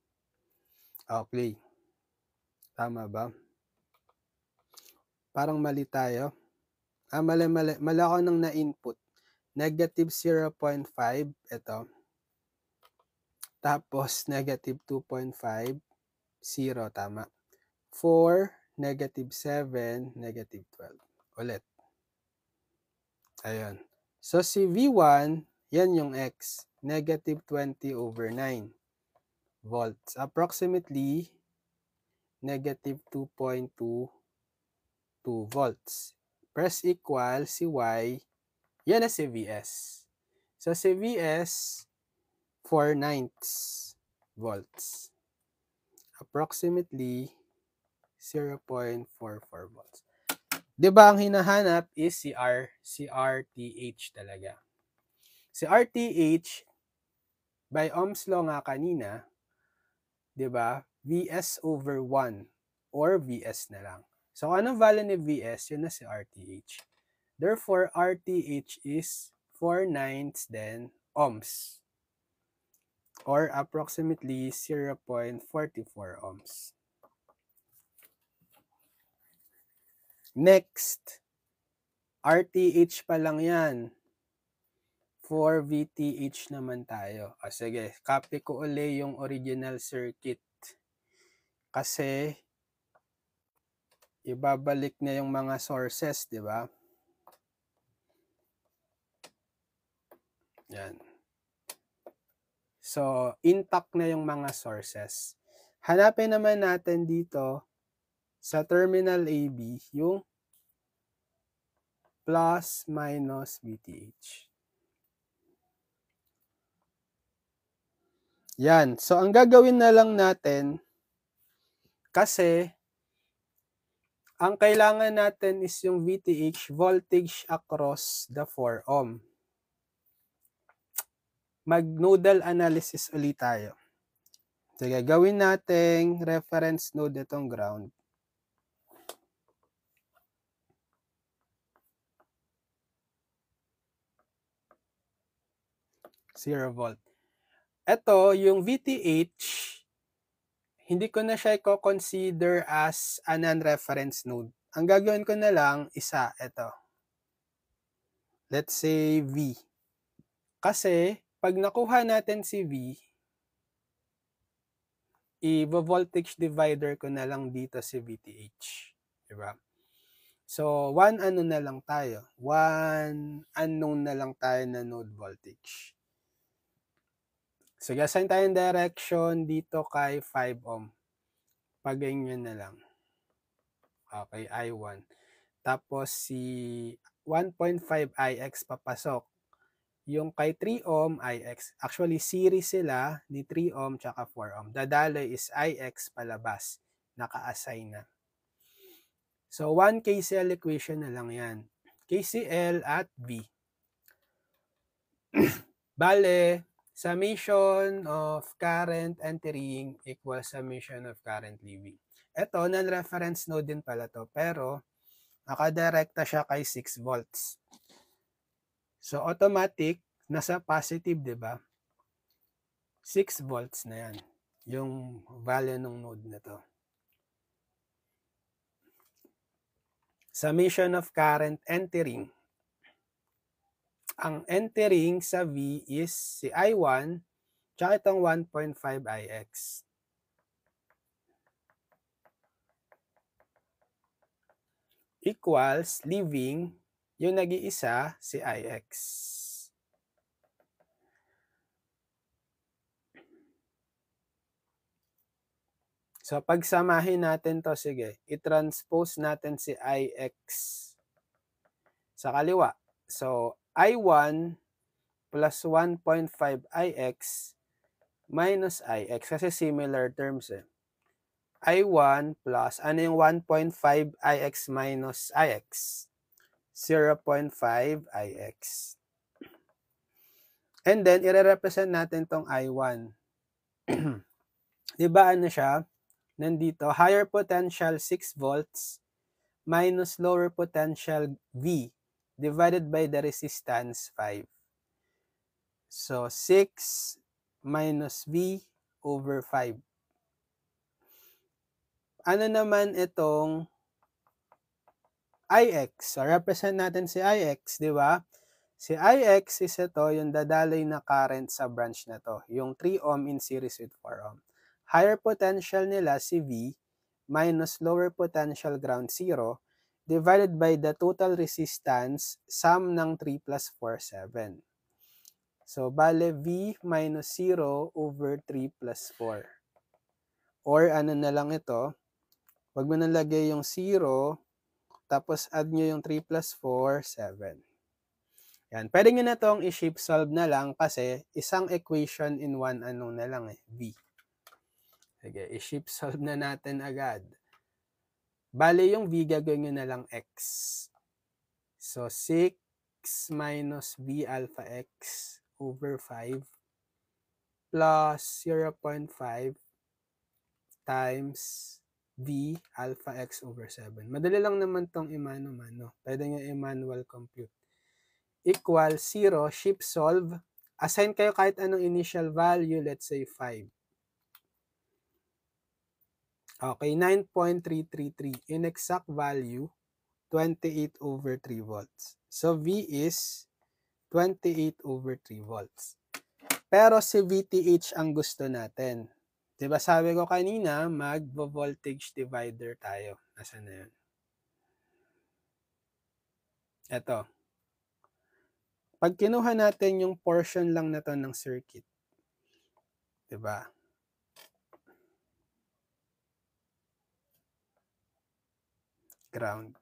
Okay. Tama ba? Parang mali tayo. Mali. Mali ako nang na-input. Negative 0.5, ito. Tapos, negative 2.5, 0, tama. 4, negative 7, negative 12. Ulit. Ayun. So, si V1, yan yung X. Negative 20/9 volts. Approximately, negative 2.22 volts. Press equal, si Y, yan na si VS. So, si VS, 4/9 volts. Approximately, 0.44 volts. Diba ang hinahanap is si RTH talaga. Si RTH, by Ohm's law nga kanina, diba, VS/1 or VS na lang. So, anong value ni VS? Yun na si RTH. Therefore, RTH is 4/9 then ohms or approximately 0.44 ohms. Next, RTH pa lang yan. For VTH naman tayo. Sige, copy ko uli yung original circuit. Kasi, ibabalik na yung mga sources, di ba? Yan. So, intact na yung mga sources. Hanapin naman natin dito sa terminal AB yung plus minus VTH. Yan. So, ang gagawin na lang natin, kasi, ang kailangan natin is yung VTH, voltage across the 4 ohm. Mag-nodal analysis ulit tayo. Sige, gawin nating reference node itong ground. 0 volt. Ito, yung VTH, hindi ko na siya i-consider as a non-reference node. Ang gagawin ko na lang, isa, ito. Let's say V. Kasi, pag nakuha natin si V, i-voltage divider ko na lang dito si VTH. Diba? So, one ano na lang tayo. One unknown na lang tayo na node voltage. So, assign tayong direction dito kay 5 ohm. Pag-ganyan na lang. Okay, I1. Tapos, si 1.5 IX papasok. Yung kay 3 ohm, IX. Actually, series sila ni 3 ohm tsaka 4 ohm. Dadaloy is IX palabas. Naka-assign na. So, 1 KCL equation na lang yan. KCL at V. Bale, summation of current entering equals summation of current leaving. Ito, non-reference node din pala to, pero nakadirekta siya kay 6 volts. So, automatic, nasa positive, di ba? 6 volts na yan, yung value ng node na to. Summation of current entering. Ang entering sa V is si I1, tsaka itong 1.5 IX. Equals leaving, Yung nag-iisa, si Ix. So, pagsamahin natin to, sige, i-transpose natin si Ix sa kaliwa. So, I1 plus 1.5 Ix minus Ix, kasi similar terms eh. I1 plus, ano yung 1.5 Ix minus Ix? 0.5 Ix. And then, i-represent natin tong I1. Diba ano siya? Nandito, higher potential 6 volts minus lower potential V divided by the resistance 5. So, 6 minus V over 5. Ano naman itong Ix? So, represent natin si Ix, di ba? Si Ix is ito, yung dadaloy na current sa branch na to. Yung 3 ohm in series with 4 ohm. Higher potential nila, si V, minus lower potential ground 0, divided by the total resistance, sum ng 3 plus 4, 7. So, bale, V minus 0 over 3 plus 4. Or ano na lang ito, wag mo nalagay yung 0, tapos add nyo yung 3 plus 4, 7. Yan. Pwede nyo na itong i-shape solve na lang kasi isang equation in one ano na lang eh, V. Sige, i-shape solve na natin agad. Bale yung V, gagawin nyo na lang X. So, 6 minus V alpha X over 5 plus 0.5 times V alpha X over 7. Madali lang naman tong imano-mano. Pwede nyo i-manual compute. Equal 0, shape solve. Assign kayo kahit anong initial value, let's say 5. Okay, 9.333. In exact value, 28 over 3 volts. So, V is 28 over 3 volts. Pero si VTH ang gusto natin. Diba sabi ko kanina, mag-voltage divider tayo. Nasaan na yun? Ito. Pag kinuha natin yung portion lang na to ng circuit, diba? Ground.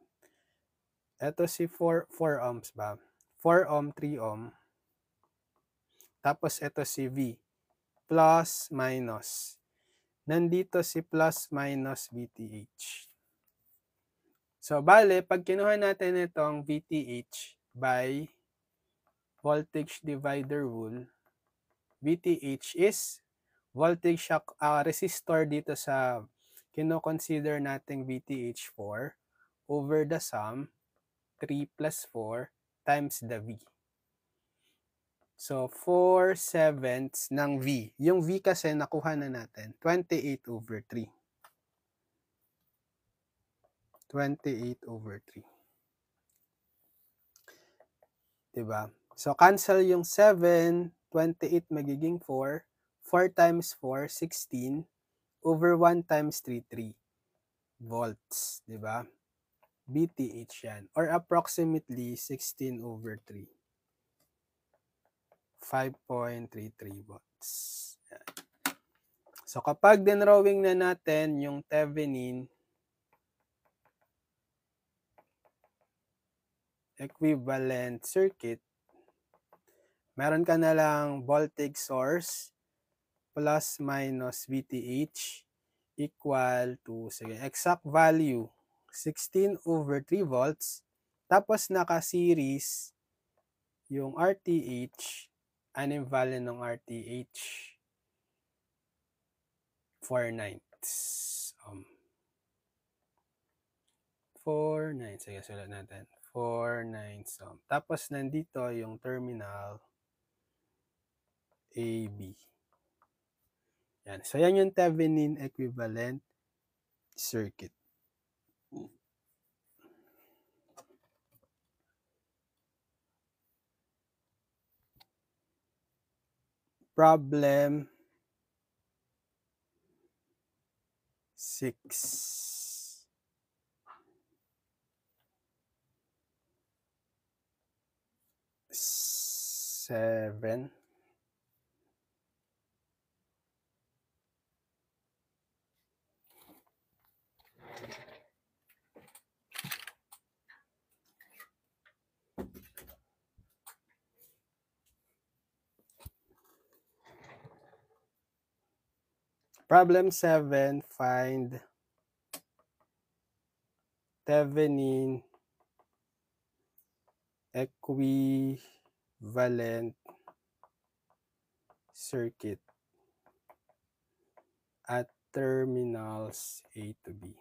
Ito si 4 ohms ba? 4 ohm, 3 ohm. Tapos ito si V. Plus, minus. Nandito si plus, minus VTH. So, bale, pag kinuha natin itong VTH by voltage divider rule, VTH is voltage shock resistor dito sa kino-consider nating VTH4 over the sum 3 plus 4 times the V. So, 4/7 ng V. Yung V kasi nakuha na natin, 28 over 3. 28 over 3. Diba? So, cancel yung 7, 28 magiging 4. 4 times 4, 16. Over 1 times 3, 3 volts. Diba? VTH yan. Or approximately 16 over 3. 5.33 volts. Yan. So, kapag dinrawing na natin yung Thevenin equivalent circuit, meron ka na lang voltage source plus minus VTH equal to, sige, exact value, 16 over 3 volts. Tapos naka-series yung RTH. Ano yung value ng RTH? 4/9. 4/9. Sige, sulat natin. 4/9. Tapos nandito yung terminal AB. Yan. So, yan yung Thevenin equivalent circuit. Problem 6. 7. Problem 7, find Thevenin equivalent circuit at terminals A to B.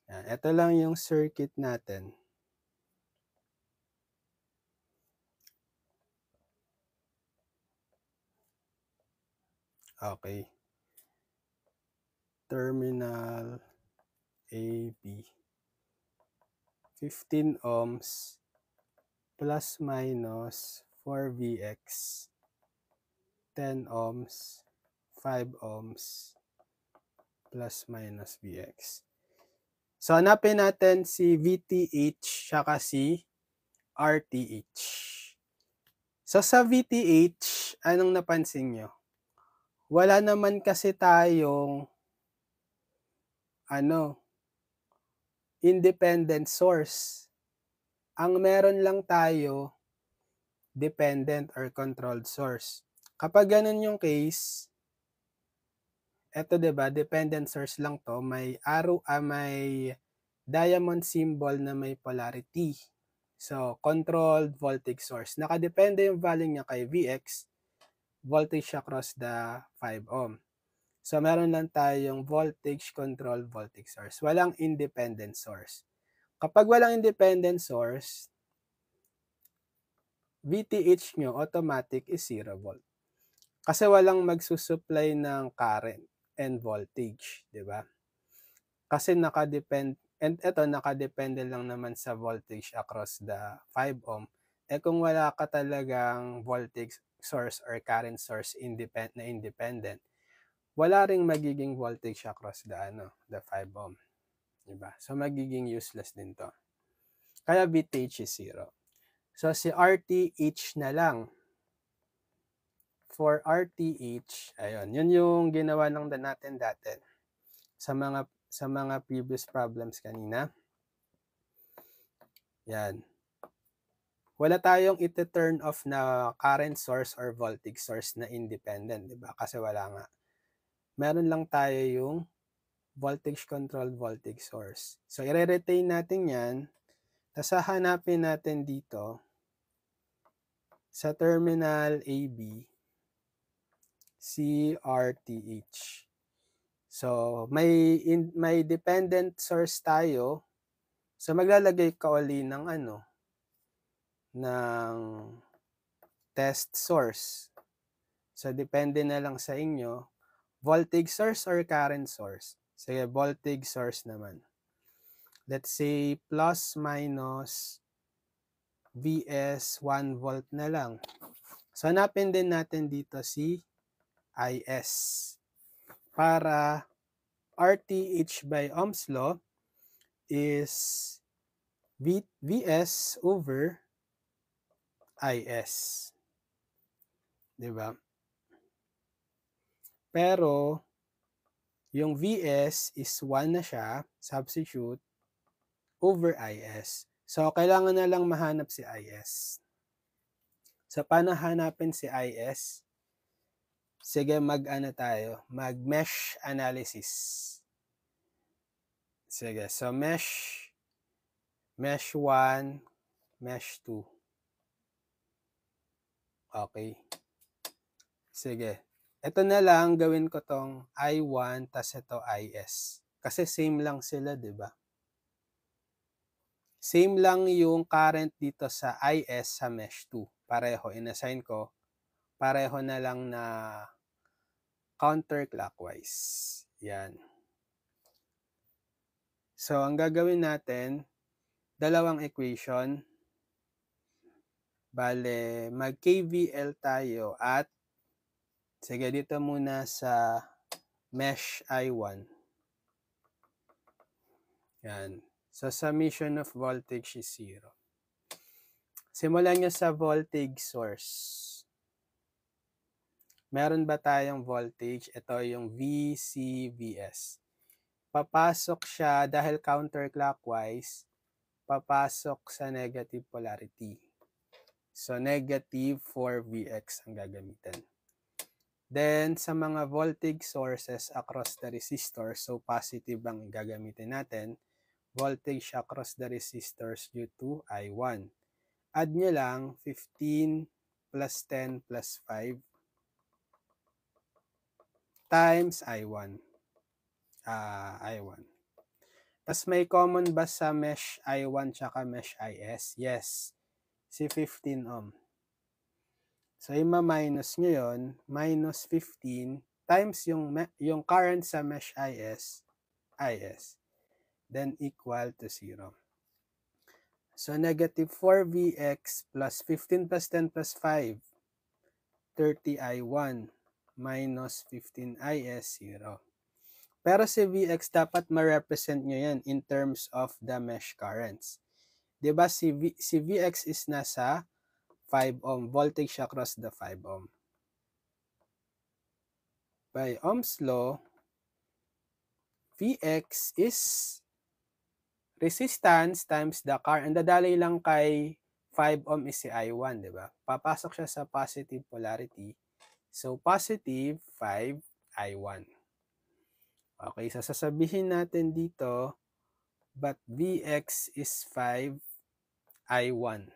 Yan. Ito lang yung circuit natin. Okay. Terminal AB. 15 ohms plus minus 4Vx. 10 ohms, 5 ohms, plus minus Vx. So, hanapin natin si VTH saka si RTH. So, sa VTH, anong napansin nyo? Wala naman kasi tayong independent source. Ang meron lang tayo, dependent or controlled source. Kapag ganun yung case, eto 'di ba, dependent source lang to, may arrow, may diamond symbol na may polarity. So, controlled voltage source. Nakadepende yung value niya kay Vx, voltage across the 5 ohm. So, meron lang tayong voltage controlled voltage source. Walang independent source. Kapag walang independent source, VTH nyo automatic is 0 volt. Kasi walang magsusupply ng current and voltage, di ba? Kasi nakadepende lang naman sa voltage across the 5 ohm. Kung wala ka talagang voltage source or current source independent, wala ring magiging voltage across the 5 ohm. Diba? So, magiging useless din to. Kaya VTH is 0. So, si RTH na lang. For RTH, ayun, yun yung ginawa natin dati sa mga previous problems kanina. Yan. Wala tayong iti-turn off na current source or voltage source na independent, di ba? Kasi wala nga. Meron lang tayo yung voltage controlled voltage source. So, i-retain natin yan. Tapos, hahanapin natin dito sa terminal AB, CRTH. So, may dependent source tayo. So, maglalagay ka uli ng ng test source. So, depende na lang sa inyo. Voltage source or current source? Sige, voltage source naman. Let's say, plus minus Vs 1 volt na lang. So, hanapin din natin dito si Is. Para RTH by Ohm's law is Vs over Is. Diba? Pero, yung Vs is 1 na siya, substitute, over Is. So, kailangan na lang mahanap si Is. So, paano hanapin si Is? Sige, mag-mesh analysis. Sige, so mesh 1, mesh 2. Okay. Sige. Ito na lang, gawin ko tong I1 tas ito Is. Kasi same lang sila, di ba? Same lang yung current dito sa Is sa mesh 2. Pareho, inassign ko. Pareho na lang na counterclockwise. Yan. So, ang gagawin natin, dalawang equation. Bale, mag-KVL tayo at sige, dito muna sa mesh I1. Yan. So, summation of voltage is 0. Simulan nyo sa voltage source. Meron ba tayong voltage? Ito yung VCVS. Papasok siya dahil counterclockwise, papasok sa negative polarity. So, negative 4Vx ang gagamitin. Then, sa mga voltage sources across the resistor, so positive ang gagamitin natin, voltage across the resistors due to I1. Add nyo lang 15 plus 10 plus 5 times I1. I1. Tapos may common ba sa mesh I1 tsaka mesh IS? Yes. Si 15 ohm. So, ima-minus nyo yun, minus 15 times yung current sa mesh IS. Then, equal to 0. So, negative 4Vx plus 15 plus 10 plus 5, 30I1 minus 15IS, 0. Pero si Vx, dapat ma-represent nyo yan in terms of the mesh currents. Diba si Vx is nasa 5 ohm, voltage across the 5 ohm. By Ohm's law, Vx is resistance times the current. Ang dadalay lang kay 5 ohm is si I1, di ba? Papasok siya sa positive polarity. So, positive 5 I1. Okay, so sasabihin natin dito, but Vx is 5 I1.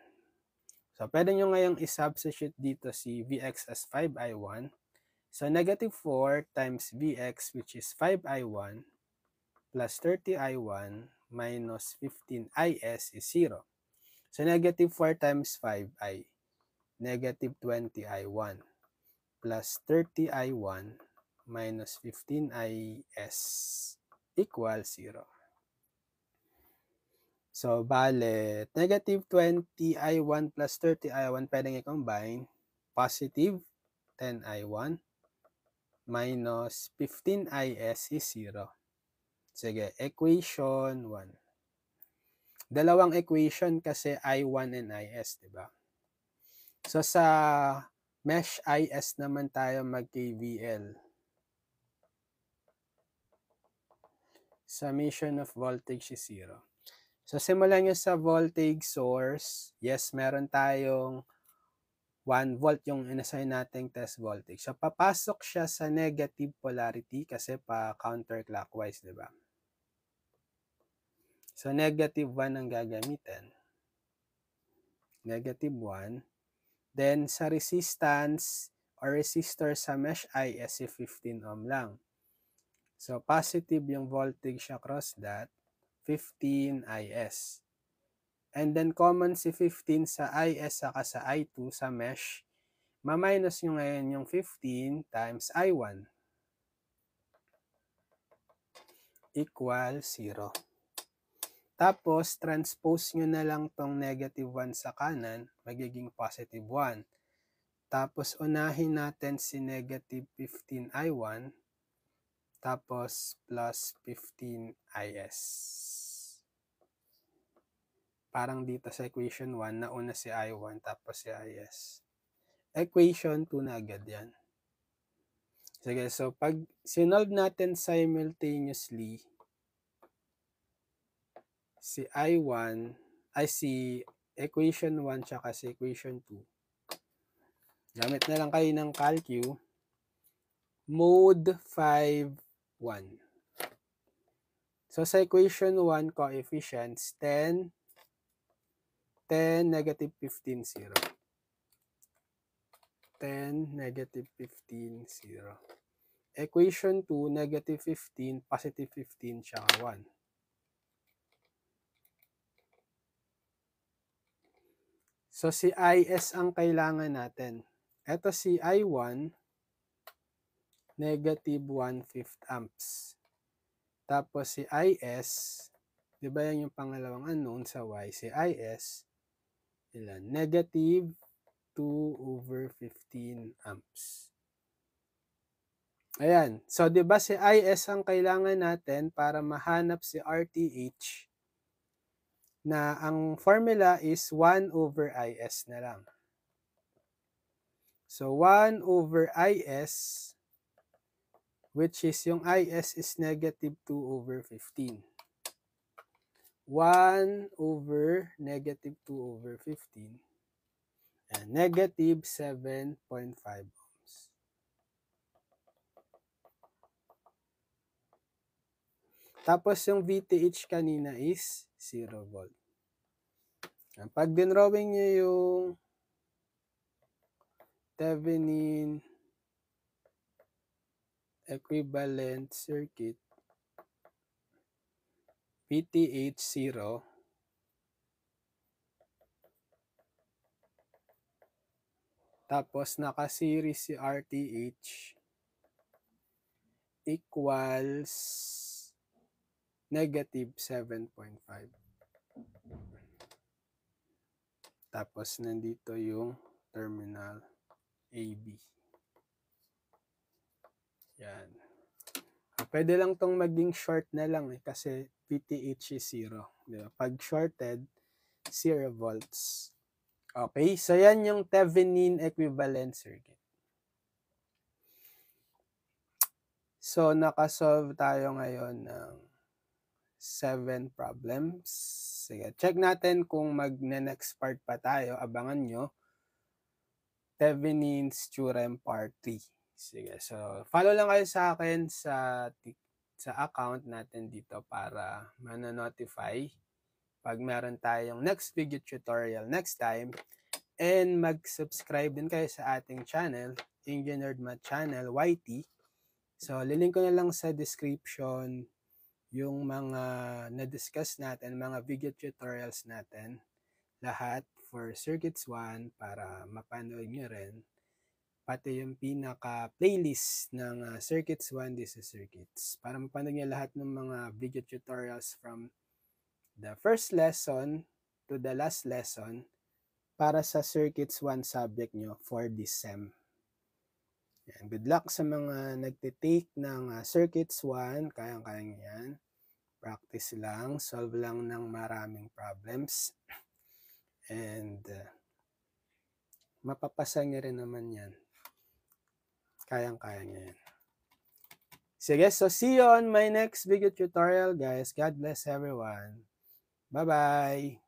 So, pwede nyo ngayong isubstitute dito si Vx as 5 I1. So, negative 4 times Vx, which is 5 I1, plus 30 I1 minus 15 IS is 0. So, negative 4 times 5I, negative 20 I1, plus 30 I1 minus 15 IS equals 0. So, bale, negative 20 I1 plus 30 I1, pwedeng i-combine, positive 10 I1 minus 15 IS is 0. Sige, equation 1. Dalawang equation kasi I1 and IS, di ba? So, sa mesh IS naman tayo mag-KVL. Summation of voltage is 0. So, simulan nyo sa voltage source. Yes, meron tayong 1 volt yung inassign nating test voltage. So, papasok siya sa negative polarity kasi pa counterclockwise, di ba? So, negative 1 ang gagamitin. Negative 1. Then, sa resistance or resistor sa mesh IS, 15 ohm lang. So, positive yung voltage across that, 15 IS. And then, common si 15 sa IS saka sa I2 sa mesh. Ma-minus nyo ngayon yung 15 times I1 equal 0. Tapos, transpose nyo na lang tong negative 1 sa kanan, magiging positive 1. Tapos, unahin natin si negative 15 I1, tapos plus 15 IS. Parang dito sa equation 1, nauna si I1 tapos si IS. Equation 2 na agad yan. Sige, so pag sinolve natin simultaneously, si I1, ay si equation 1 tsaka si equation 2, gamit na lang kayo ng calcu, mode 5, 1. So sa equation 1, coefficients, 10, 10, negative 15, 0. 10, negative 15, 0. Equation 2, negative 15, positive 15, tsaka 1. So, si IS ang kailangan natin. Ito si I1, negative 1/5 amps. Tapos si IS, di ba yan yung pangalawang unknown sa Y? Si IS, ilan? Negative 2/15 amps. Ayan. So, di ba si IS ang kailangan natin para mahanap si RTH? na ang formula is 1 over IS na lang. So, 1 over IS, which is yung IS is negative 2 over 15. 1 over negative 2 over 15 and negative 7.5 ohms. Tapos yung VTH kanina is 0 volt. Pag dinrawing nyo yung Thevenin equivalent circuit, VTH 0, tapos naka-series si RTH equals negative 7.5. Tapos nandito yung terminal AB. Yan. Pwede lang tong maging short na lang kasi VTH is 0. Diba? Pag shorted, 0 volts. Okay, so yan yung Thevenin equivalent circuit. So, nakasolve tayo ngayon ng 7 problems. Sige, check natin kung mag-next part pa tayo. Abangan nyo. Thevenin's Theorem Part 3. Sige, so follow lang kayo sa akin sa account natin dito para mana-notify pag meron tayong next video tutorial next time. And mag-subscribe din kayo sa ating channel, Engineered Math Channel, YT. So, lilink ko na lang sa description yung mga na-discuss natin, mga video tutorials natin, lahat for Circuits 1 para mapanood nyo rin. Pati yung pinaka-playlist ng Circuits 1, This is Circuits. Para mapanood nyo lahat ng mga video tutorials from the first lesson to the last lesson para sa Circuits 1 subject nyo for this SEM. Yan. Good luck sa mga nagtitake ng Circuits 1. Kayang-kaya nyo yan. Practice lang. Solve lang ng maraming problems. And mapapasa nyo rin naman yan. Kayang-kaya nyo yan. Sige, so see you on my next video tutorial, guys. God bless everyone. Bye-bye!